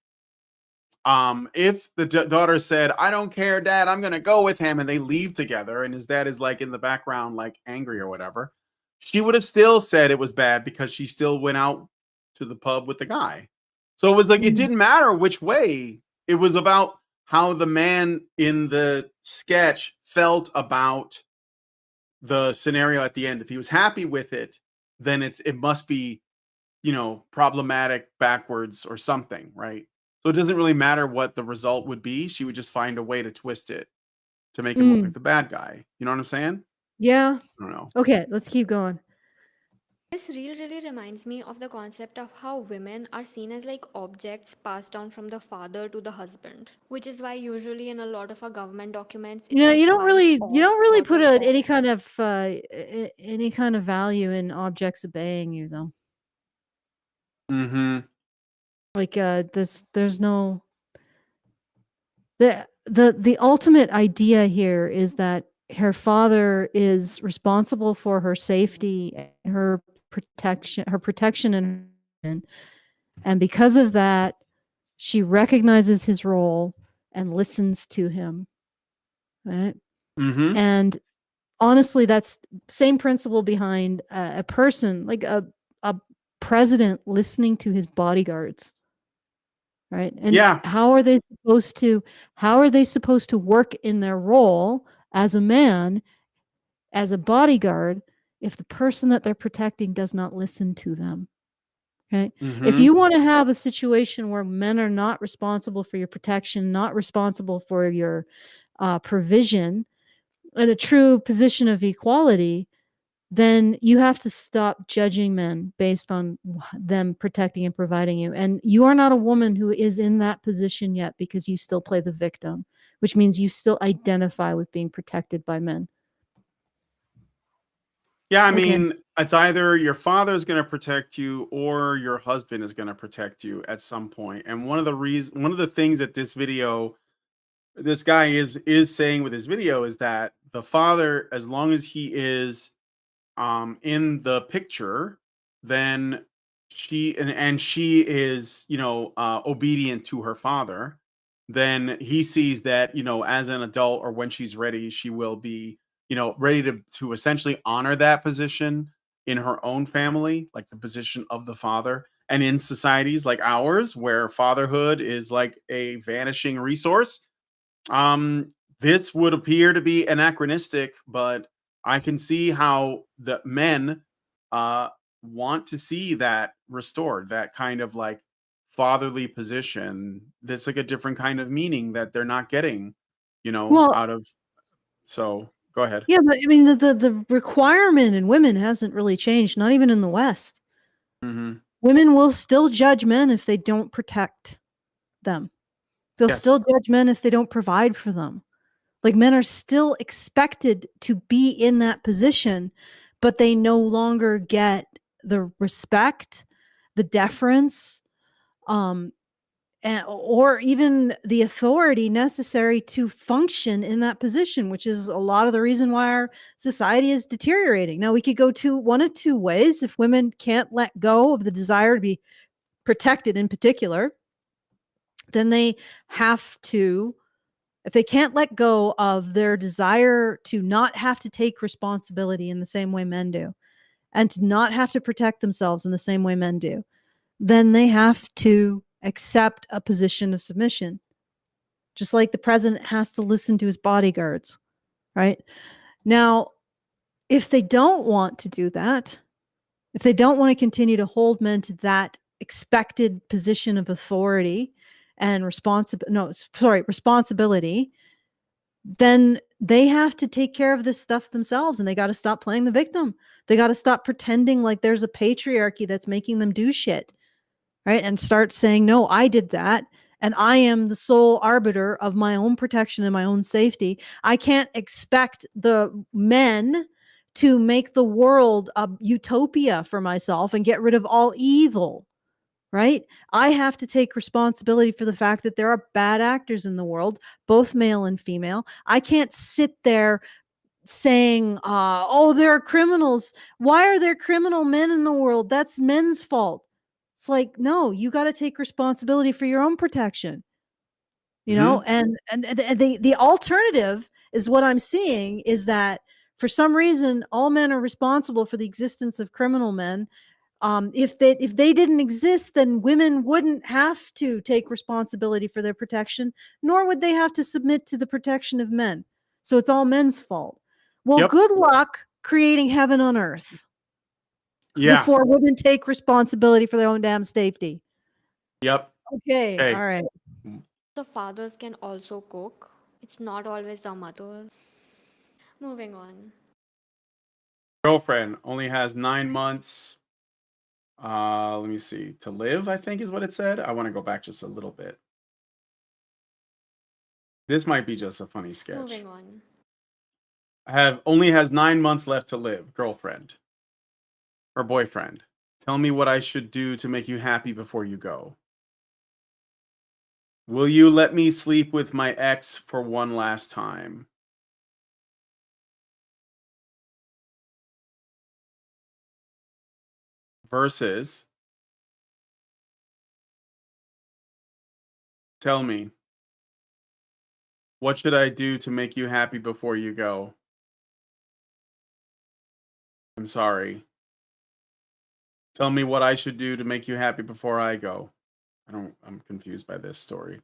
if the daughter said, I don't care, dad, I'm going to go with him, and they leave together, and his dad is like in the background, like angry or whatever, she would have still said it was bad because she still went out to the pub with the guy. So it was like, it mm, didn't matter which way. It was about how the man in the sketch felt about the scenario at the end. If he was happy with it, then it must be, you know, problematic backwards or something, right? So it doesn't really matter what the result would be. She would just find a way to twist it to make him look like mm. the bad guy. You know what I'm saying? Yeah. I don't know. Okay, let's keep going. This reel really reminds me of the concept of how women are seen as like objects passed down from the father to the husband, which is why usually in a lot of our government documents You it's know, like wife you of, don't really put daughter of. any kind of any kind of value in objects obeying you, though. Mm-hmm. Like there's no the ultimate idea here is that her father is responsible for her safety and her protection and because of that she recognizes his role and listens to him, right? Mm-hmm. And honestly, that's same principle behind a person like a president listening to his bodyguards, right? And Yeah. how are they supposed to work in their role as a man, as a bodyguard, if the person that they're protecting does not listen to them? Right? If Mm-hmm. you want to have a situation where men are not responsible for your protection, not responsible for your provision, in a true position of equality, then you have to stop judging men based on them protecting and providing you. And you are not a woman who is in that position yet because you still play the victim, which means you still identify with being protected by men. Yeah, I Okay. mean, it's either your father's going to protect you or your husband is going to protect you at some point. And one of the things that this guy is saying with his video is that the father, as long as he is in the picture, then and she is, you know, obedient to her father, then he sees that, you know, as an adult or when she's ready, she will be, you know, ready to essentially honor that position in her own family, like the position of the father. And in societies like ours where fatherhood is like a vanishing resource, this would appear to be anachronistic, but I can see how the men uh want to see that restored, that kind of like fatherly position. That's like a different kind of meaning that they're not getting, you know, Well, out of so go ahead. yeah, but I mean, the requirement in women hasn't really changed, not even in the West. Hmm. Women will still judge men if they don't protect them. They'll Yes. still judge men if they don't provide for them. Like men are still expected to be in that position, but they no longer get the respect, the deference, um, or even the authority necessary to function in that position, which is a lot of the reason why our society is deteriorating. Now, we could go to one of two ways. If women can't let go of the desire to be protected in particular, then they have to if they can't let go of their desire to not have to take responsibility in the same way men do, and to not have to protect themselves in the same way men do, then they have to accept a position of submission. Just like the president has to listen to his bodyguards, right? Now, if they don't want to do that, if they don't want to continue to hold men to that expected position of authority and responsibility, then they have to take care of this stuff themselves, and they got to stop playing the victim. They got to stop pretending like there's a patriarchy that's making them do shit, right? And start saying, no, I did that. And I am the sole arbiter of my own protection and my own safety. I can't expect the men to make the world a utopia for myself and get rid of all evil, right? I have to take responsibility for the fact that there are bad actors in the world, both male and female. I can't sit there saying, oh, there are criminals. Why are there criminal men in the world? That's men's fault. It's like, no, you got to take responsibility for your own protection. You know, and the alternative is what I'm seeing is that for some reason all men are responsible for the existence of criminal men. If they didn't exist, then women wouldn't have to take responsibility for their protection, nor would they have to submit to the protection of men. So it's all men's fault. Well, Yep. good luck creating heaven on earth Yeah. before women take responsibility for their own damn safety. Yep. Okay. Hey. All right. The fathers can also cook. It's not always the mother. Moving on. Girlfriend only has 9 months. Let me see. To live, I think is what it said. I want to go back just a little bit. This might be just a funny sketch. Moving on. Only has 9 months left to live. Girlfriend or boyfriend. Tell me what I should do to make you happy before you go. Will you let me sleep with my ex for one last time? Versus, tell me, what should I do to make you happy before you go? I'm sorry. Tell me what I should do to make you happy before I go. I'm confused by this story.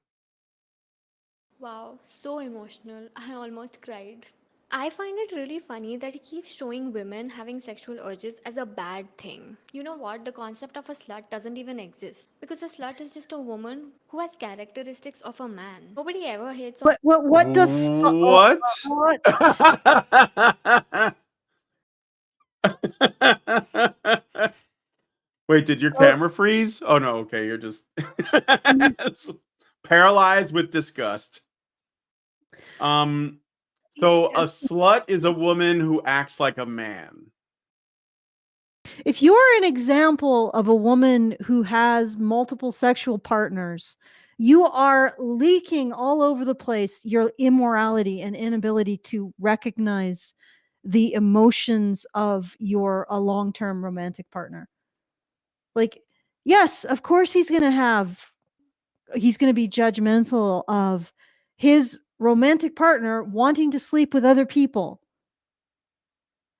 Wow, so emotional. I almost cried. I find it really funny that he keeps showing women having sexual urges as a bad thing. You know what? The concept of a slut doesn't even exist. Because a slut is just a woman who has characteristics of a man. Nobody ever hates on. What the What? what? Wait, did your camera freeze? Oh no, okay, you're just paralyzed with disgust. So a slut is a woman who acts like a man. If you're an example of a woman who has multiple sexual partners, you are leaking all over the place your immorality and inability to recognize the emotions of a long-term romantic partner. Like, yes, of course he's going to be judgmental of his romantic partner wanting to sleep with other people.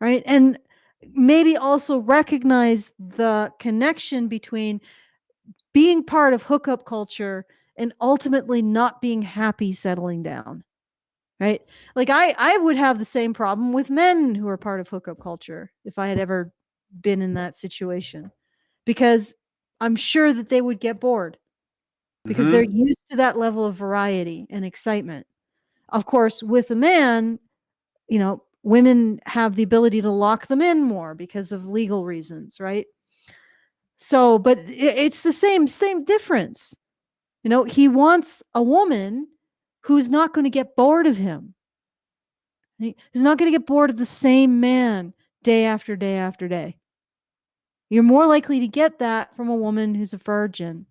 Right? And maybe also recognize the connection between being part of hookup culture and ultimately not being happy settling down. Right? Like I would have the same problem with men who are part of hookup culture if I had ever been in that situation, because I'm sure that they would get bored because they're used to that level of variety and excitement. Of course, with a man, you know, women have the ability to lock them in more because of legal reasons, right? So, but it's the same difference. You know, he wants a woman who's not going to get bored of him. He's not going to get bored of the same man day after day after day. You're more likely to get that from a woman who's a virgin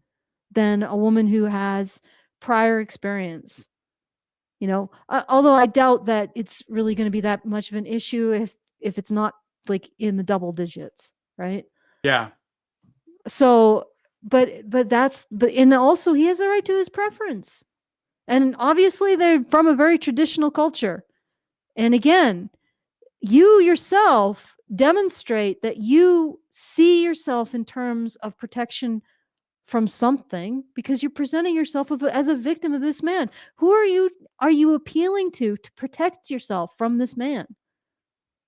than a woman who has prior experience. You know, although I doubt that it's really going to be that much of an issue if it's not like in the double digits, right? Yeah. So, but and also he has a right to his preference. And obviously they're from a very traditional culture. And again, you yourself demonstrate that you see yourself in terms of protection from something because you're presenting yourself as a victim of this man. Who are you appealing to protect yourself from this man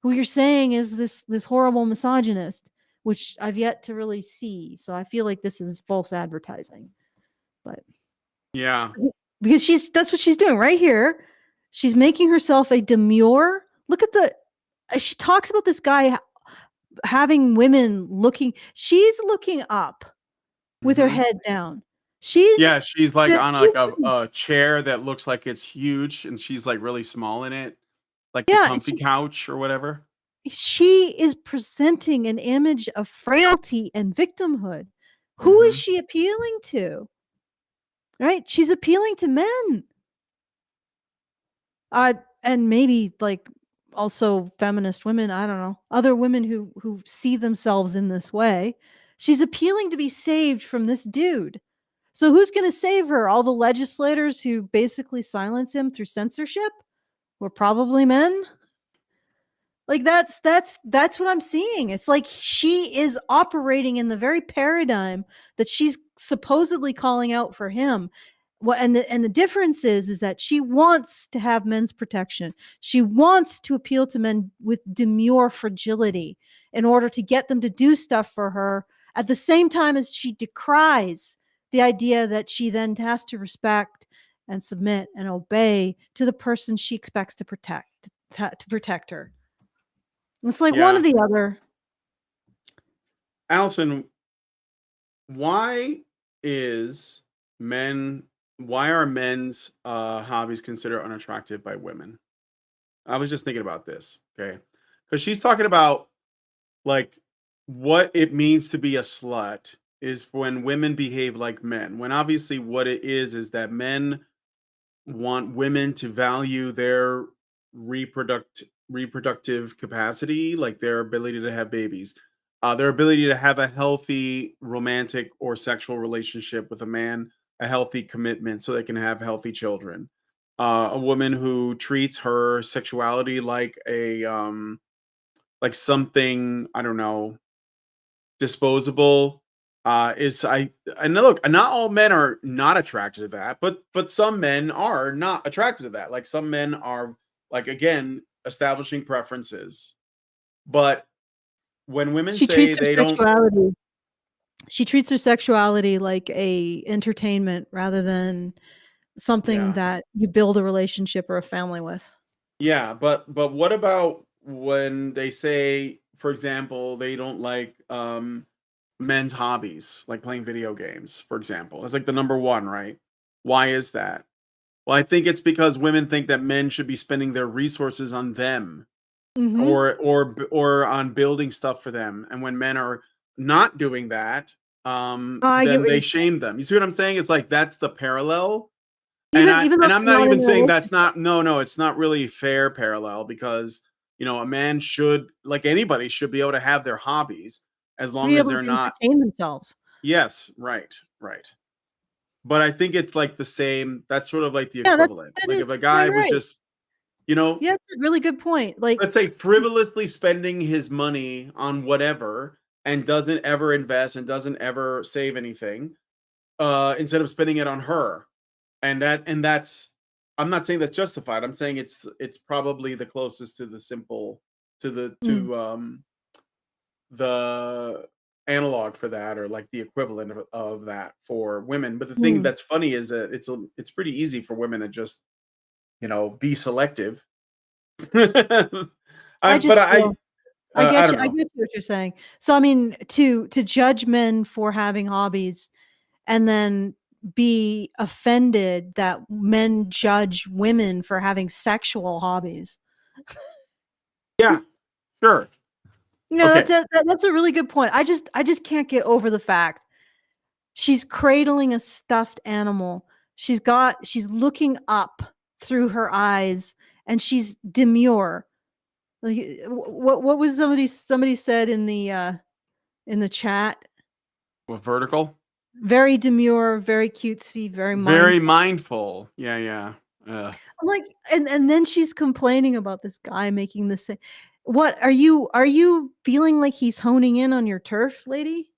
who you're saying is this horrible misogynist, which I've yet to really see. So I feel like this is false advertising. But Yeah. because that's what she's doing right here. She's making herself a demure. Look at she talks about this guy having women she's looking up with her head down. Yeah, she's like on like a chair that looks like it's huge, and she's like really small in it, like the yeah, comfy couch or whatever. she is presenting an image of frailty and victimhood. Who is Mhm. she appealing to? Right? She's appealing to men. And maybe like also feminist women, I don't know, other women who see themselves in this way. She's appealing to be saved from this dude. So who's going to save her? All the legislators who basically silence him through censorship were probably men. Like that's what I'm seeing. It's like she is operating in the very paradigm that she's supposedly calling out for him. Well, and the difference is that she wants to have men's protection. She wants to appeal to men with demure fragility in order to get them to do stuff for her at the same time as she decries the idea that she then has to respect and submit and obey to the person she expects to protect her. It's like one or Yeah. the other. Allison, why is men why are men's hobbies considered unattractive by women? I was just thinking about this, okay? Because she's talking about like what it means to be a slut is when women behave like men. When obviously what it is that men want women to value their reproductive capacity, like their ability to have babies, their ability to have a healthy romantic or sexual relationship with a man, a healthy commitment so they can have healthy children. A woman who treats her sexuality like something, I don't know, disposable. Is I know, look, not all men are not attracted to that, but some men are not attracted to that. Like some men are like again establishing preferences. But when women She say treats her they don't, sexuality. She treats her sexuality like a entertainment rather than something yeah, that you build a relationship or a family with. yeah, but what about when they say, for example, they don't like men's hobbies, like playing video games, for example. It's like the number one, right? Why is that? Well, I think it's because women think that men should be spending their resources on them Mhm. or on building stuff for them. And when men are not doing that, I get then what they you're saying. shame them. You see what I'm saying? It's like that's the parallel. And Even though I'm they're not not in even a saying that's relationship. not no, it's not really fair parallel because a man should like anybody should be able to have their hobbies as long Be as able they're to not. entertain themselves. Yes, right, right. But I think it's like the same. That's sort of like the Yeah, equivalent. that Like if is a damn guy was right. just, you know, Yeah, it's a really good point. Like, let's say frivolously spending his money on whatever and doesn't ever invest and doesn't ever save anything, instead of spending it on her. And that's I'm not saying that's justified. I'm saying it's probably the closest to the simple to the mm, the analog for that or like the equivalent of that for women. But the thing mm. that's funny is that it's pretty easy for women to just be selective. I But just feel I don't I know. get what you're saying. So I mean, to judge men for having hobbies and then be offended that men judge women for having sexual hobbies. Yeah, sure. You know, Okay. that's a really good point. I just can't get over the fact she's cradling a stuffed animal. She's looking up through her eyes and she's demure. Like what was somebody said in the chat? Well, vertical. Very demure, very cutesy, very Very mindful. mindful. Yeah. I'm like, and then she's complaining about this guy making the same. What are you feeling like he's honing in on your turf, lady?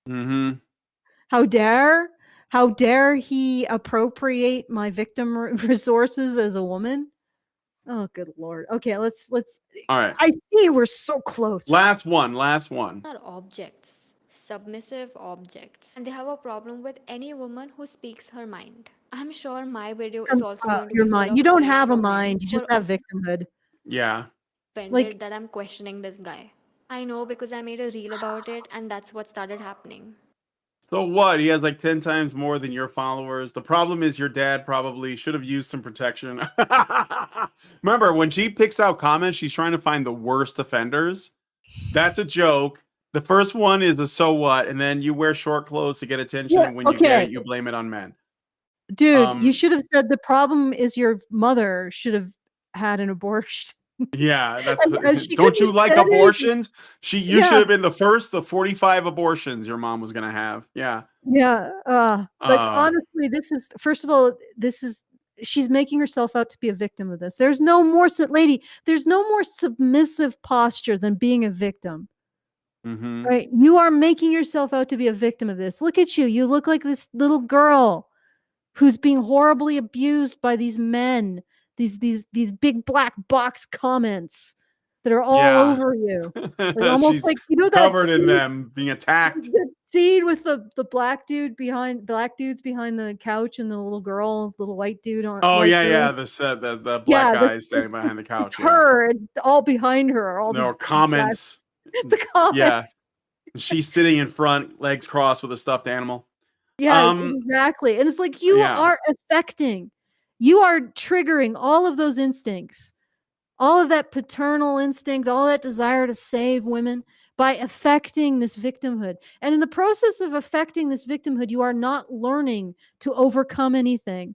Mm-hmm. How dare he appropriate my victim resources as a woman? Oh, good lord. Okay, let's. All right. I see we're so close. Last one. Are objects, submissive objects, and they have a problem with any woman who speaks her mind. I'm sure my video is also going to Your be full mind. of You don't hate have a from men mind. You who just are have victimhood. Yeah. offended Like, that I'm questioning this guy. I know because I made a reel about it and that's what started happening. So what? He has like 10 times more than your followers. The problem is your dad probably should have used some protection. Remember, when she picks out comments, she's trying to find the worst offenders. That's a joke. The first one is a so what, and then you wear short clothes to get attention, yeah, and when you get okay. it, you blame it on men. Dude, you should have said the problem is your mother should have had an abortion. Yeah, that's And she don't couldn't you have like said anything. abortions? You should Yeah. have been the first of 45 abortions your mom was gonna have. Yeah. Yeah, but Uh honestly, this is first of all, this is she's making herself out to be a victim of this. There's no more lady, there's no more submissive posture than being a victim. mm-hmm. Right? You are making yourself out to be a victim of this. Look at you. You look like this little girl who's being horribly abused by these men. These big black box comments that are all Yeah. over you. Like almost She's like that covered in scene them being attacked. the scene with the black dudes behind the couch and the little girl, little white dude on Oh white yeah. girl. The black Yeah, guy standing behind the it's couch. Yeah. her and all behind her are all No these black comments. the Yeah. comments. She's sitting in front, legs crossed with a stuffed animal. Yes, exactly. And it's like you Yeah. are affecting, you are triggering all of those instincts, all of that paternal instinct, all that desire to save women by affecting this victimhood. And in the process of affecting this victimhood, you are not learning to overcome anything.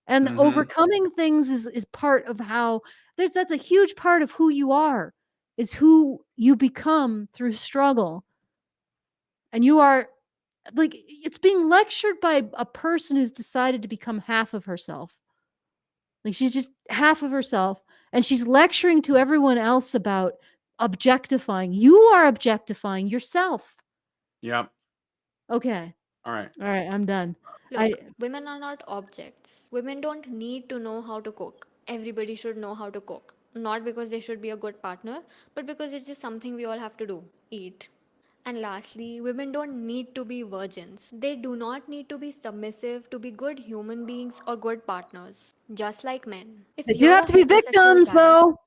And Mm-hmm. overcoming things is part of how that's a huge part of who you are, is who you become through struggle. And you are like it's being lectured by a person who's decided to become half of herself. Like she's just half of herself and she's lecturing to everyone else about objectifying. You are objectifying yourself. Yep. Okay. All right. All right, I'm done. Look, women are not objects. Women don't need to know how to cook. Everybody should know how to cook. Not because they should be a good partner, but because it's just something we all have to do eat. And lastly, women don't need to be virgins. They do not need to be submissive to be good human beings or good partners. Just like men. If They do you're have a to be heterosexual victims guy, though.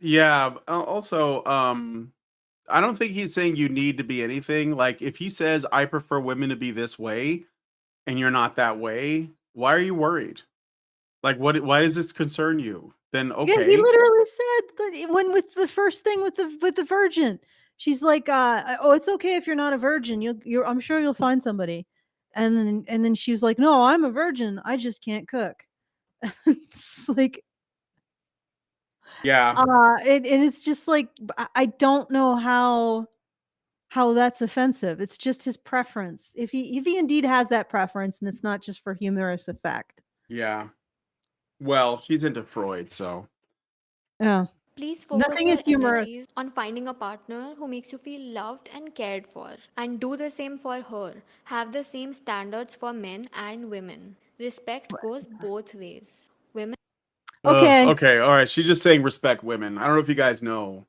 Yeah. Also, I don't think he's saying you need to be anything. Like if he says I prefer women to be this way and you're not that way, why are you worried? Like why does this concern you? Then Yeah, he okay. literally said that when with the first thing with the virgin. She's like, "Oh, it's okay if you're not a virgin. I'm sure you'll find somebody." And then she was like, "No, I'm a virgin. I just can't cook." It's like, Yeah. and it's just like I don't know how that's offensive. It's just his preference. If he indeed has that preference, and it's not just for humorous effect. Yeah. Well, she's into Freud, so Yeah, please focus nothing your is humorous. energies on finding a partner who makes you feel loved and cared for. And do the same for her. Have the same standards for men and women. Respect goes both ways. Women Okay, okay, all right. She's just saying respect women. I don't know if you guys know,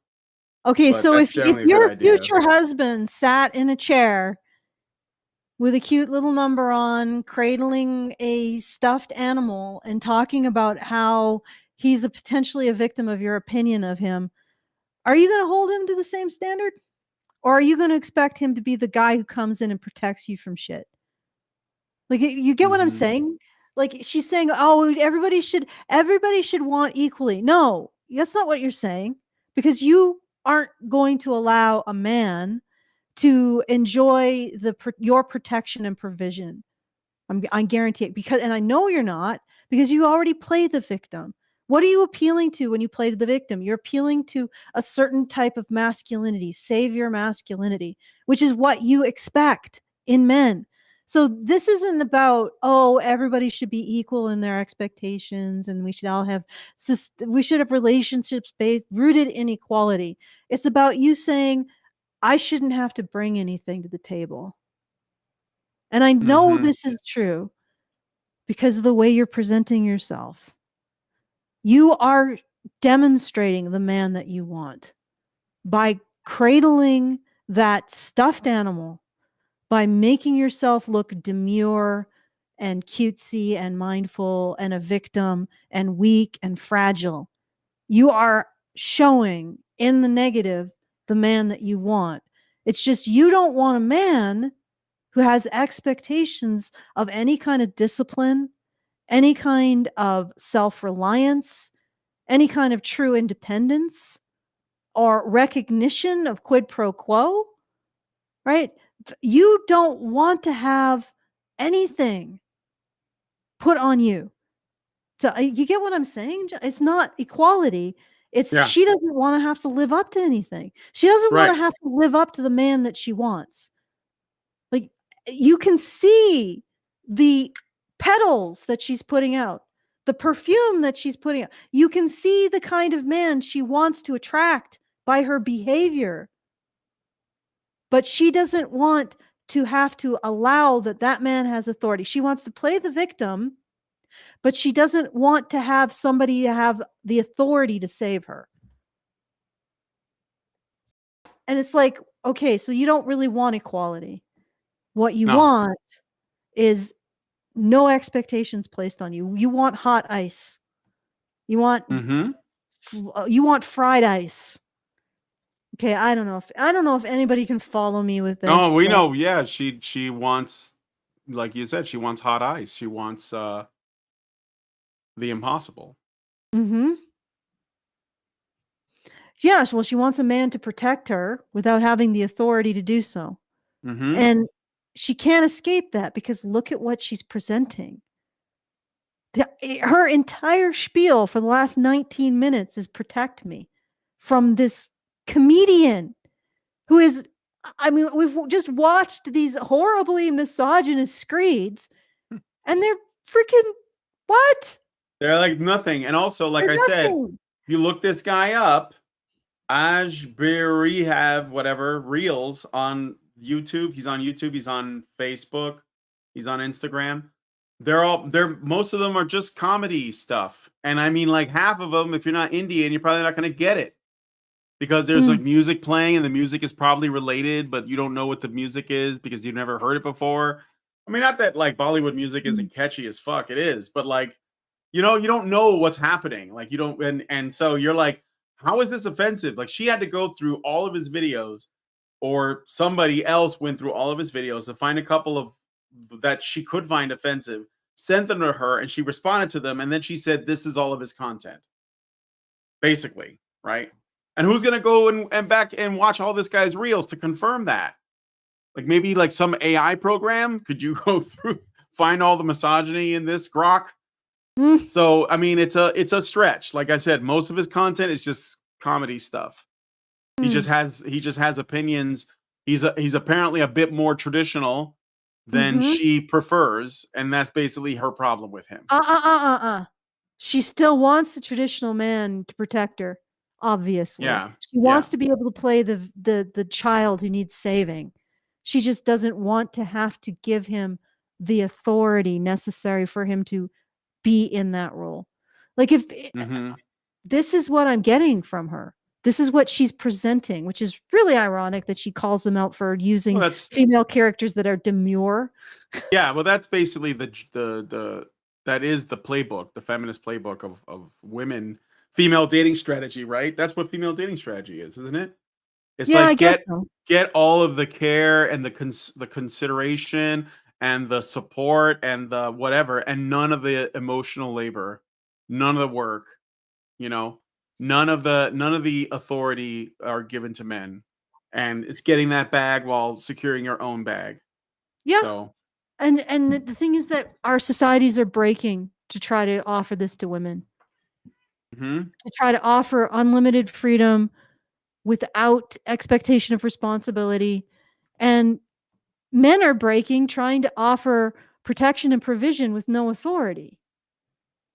okay. but So that's if generally a good your idea. future husband sat in a chair with a cute little number on, cradling a stuffed animal, and talking about how he's potentially a victim of your opinion of him, are you going to hold him to the same standard? Or are you going to expect him to be the guy who comes in and protects you from shit? Like, you get what I'm Mhm. saying? Like she's saying, "Oh, everybody should want equally." No, that's not what you're saying, because you aren't going to allow a man to enjoy your protection and provision. I guarantee it, because, and I know you're not, because you already play the victim. What are you appealing to when you play the victim? You're appealing to a certain type of masculinity, savior masculinity, which is what you expect in men. So this isn't about, oh, everybody should be equal in their expectations and we should all have we should have relationships based rooted in equality. It's about you saying, I shouldn't have to bring anything to the table. And I know Mhm. this is true because of the way you're presenting yourself. You are demonstrating the man that you want by cradling that stuffed animal, by making yourself look demure and cutesy and mindful and a victim and weak and fragile. You are showing in the negative the man that you want. It's just you don't want a man who has expectations of any kind of discipline, any kind of self-reliance, any kind of true independence or recognition of quid pro quo, right? You don't want to have anything put on you. So you get what I'm saying? It's not equality. It's Yeah. she doesn't want to have to live up to anything. She doesn't want Right. to have to live up to the man that she wants. Like you can see the petals that she's putting out, the perfume that she's putting out. You can see the kind of man she wants to attract by her behavior. But she doesn't want to have to allow that man has authority. She wants to play the victim, but she doesn't want to have somebody to have the authority to save her. And it's like, okay, so you don't really want equality. What you No. want is no expectations placed on you. You want hot ice. You want Mhm. fried ice. Okay, I don't know if anybody can follow me with Oh, this. we know. Yeah, she wants, like you said, she wants hot ice. She wants the impossible. Mhm. Yes, well, she wants a man to protect her without having the authority to do so. Mhm. And she can't escape that because look at what she's presenting. Her entire spiel for the last 19 minutes is protect me from this comedian who is, I mean, we've just watched these horribly misogynist screeds and they're freaking what? They're like nothing. And also, like They're I said, nothing. if you look this guy up, Ashbury have whatever reels on YouTube. He's on YouTube. He's on Facebook. He's on Instagram. They're most of them are just comedy stuff. And I mean, like half of them, if you're not Indian, you're probably not going to get it because there's Mm, like music playing and the music is probably related, but you don't know what the music is because you've never heard it before. I mean, not that like Bollywood music mm, isn't catchy as fuck. It is, but like, you don't know what's happening. Like you don't, and so you're like, how is this offensive? Like she had to go through all of his videos, or somebody else went through all of his videos to find a couple of that she could find offensive, sent them to her, and she responded to them, and then she said, "This is all of his content." Basically, right? And who's gonna go and back and watch all this guy's reels to confirm that? Like maybe like some AI program? Could you go through find all the misogyny in this grok? mm, So I mean, it's a stretch. Like I said, most of his content is just comedy stuff. mm, He just has opinions. He's apparently a bit more traditional than mhm. she prefers, and that's basically her problem with him. Uh. She still wants the traditional man to protect her, obviously. Yeah, She yeah. wants to be able to play the child who needs saving. She just doesn't want to have to give him the authority necessary for him to be in that role. Like if Hmm. this is what I'm getting from her. This is what she's presenting, which is really ironic that she calls them out for Well, using that's female characters that are demure. yeah. Well, that's basically the that is the playbook, the feminist playbook of women female dating strategy, right? That's what female dating strategy is, isn't it? It's Yeah, I like guess so. get all of the care and the consideration and the support and the whatever, and none of the emotional labor, none of the work, you know, none of the authority are given to men, and it's getting that bag while securing your own bag. Yeah. So, And the thing is that our societies are breaking to try to offer this to women, mhm. to try to offer unlimited freedom without expectation of responsibility. And men are breaking, trying to offer protection and provision with no authority.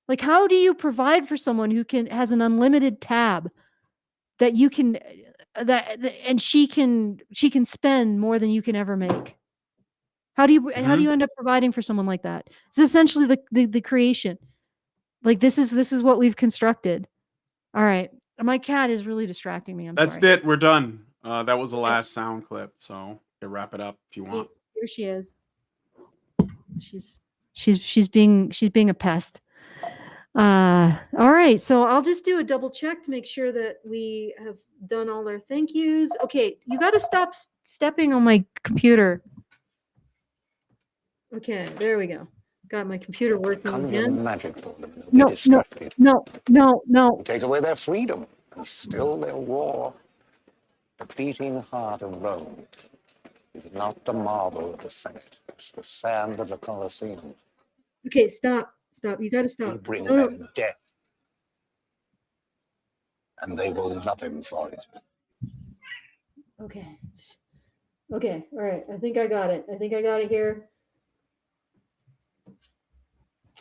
Like, how do you provide for someone who has an unlimited tab that you can and she can spend more than you can ever make? How do you end up providing for someone like that? It's essentially the creation. Like, this is what we've constructed. All right. My cat is really distracting me. That's sorry. it. We're done. That was the last sound clip. So you wrap it up if you want. Here she is. She's being a pest. All right. So I'll just do a double check to make sure that we have done all our thank yous. Okay. You got to stop stepping on my computer. Okay. There we go. Got my computer working again. Magic for them. No. Take away their freedom, and still they'll roar. The beating heart of Rome is not the marble of the Senate. It's the sand of the Colosseum. Okay, stop. You got to stop. You bring them death, and they will love him for it. Okay. All right. I think I got it here.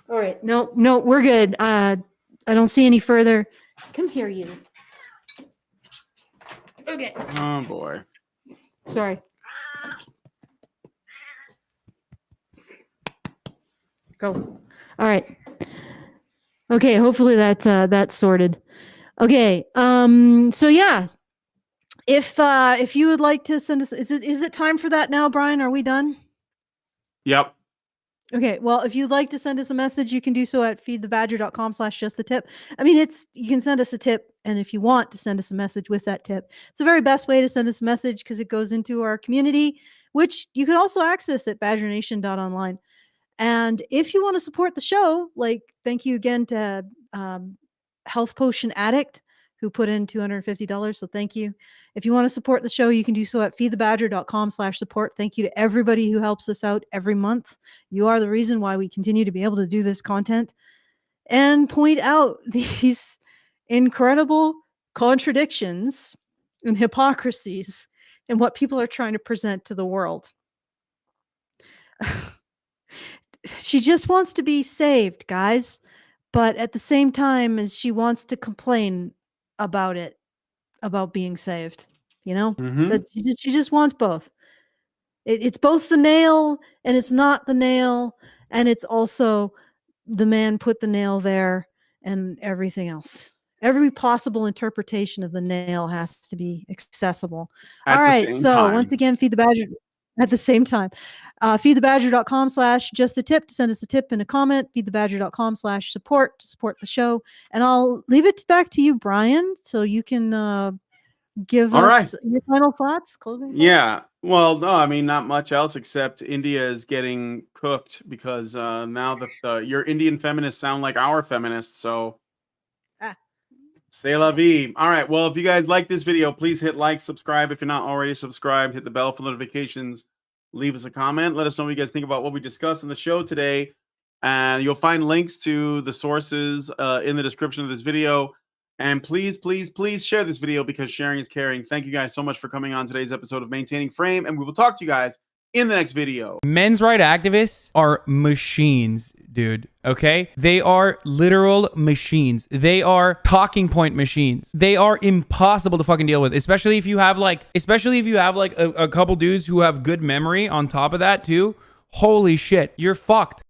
All right. No, we're good. I don't see any further. Come here, you. Okay. Oh boy. Sorry. Go. All right. Okay. Hopefully that's sorted. Okay. So yeah. If you would like to send us, is it time for that now, Brian? Are we done? Yep. Okay, well, if you'd like to send us a message, you can do so at feedthebadger.com/justthetip. I mean, you can send us a tip, and if you want to send us a message with that tip, it's the very best way to send us a message because it goes into our community, which you can also access at badgernation.online. And if you want to support the show, like, thank you again to Health Potion Addict, who put in $250. So thank you. If you want to support the show, you can do so at feedthebadger.com/support. Thank you to everybody who helps us out every month. You are the reason why we continue to be able to do this content and point out these incredible contradictions and hypocrisies in what people are trying to present to the world. She just wants to be saved, guys. But at the same time as she wants to complain about being saved, that she just wants both. It's both the nail and it's not the nail, and it's also the man put the nail there and everything else. Every possible interpretation of the nail has to be accessible. All right, so once again, Feed the Badger at the same time. Feedthebadger.com/justthetip to send us a tip and a comment. Feedthebadger.com/support to support the show. And I'll leave it back to you, Brian, so you can give us your final thoughts, closing thoughts. Yeah. Well, no, I mean, not much else except India is getting cooked because now that your Indian feminists sound like our feminists. So c'est la vie. All right. Well, if you guys like this video, please hit like, subscribe. If you're not already subscribed, hit the bell for notifications. Leave us a comment. Let us know what you guys think about what we discussed in the show today. And you'll find links to the sources in the description of this video. And please, please, please share this video because sharing is caring. Thank you guys so much for coming on today's episode of Maintaining Frame. And we will talk to you guys in the next video. Men's rights activists are machines, dude. Okay? They are literal machines. They are talking point machines. They are impossible to fucking deal with, especially if you have like a couple dudes who have good memory on top of that too. Holy shit, you're fucked.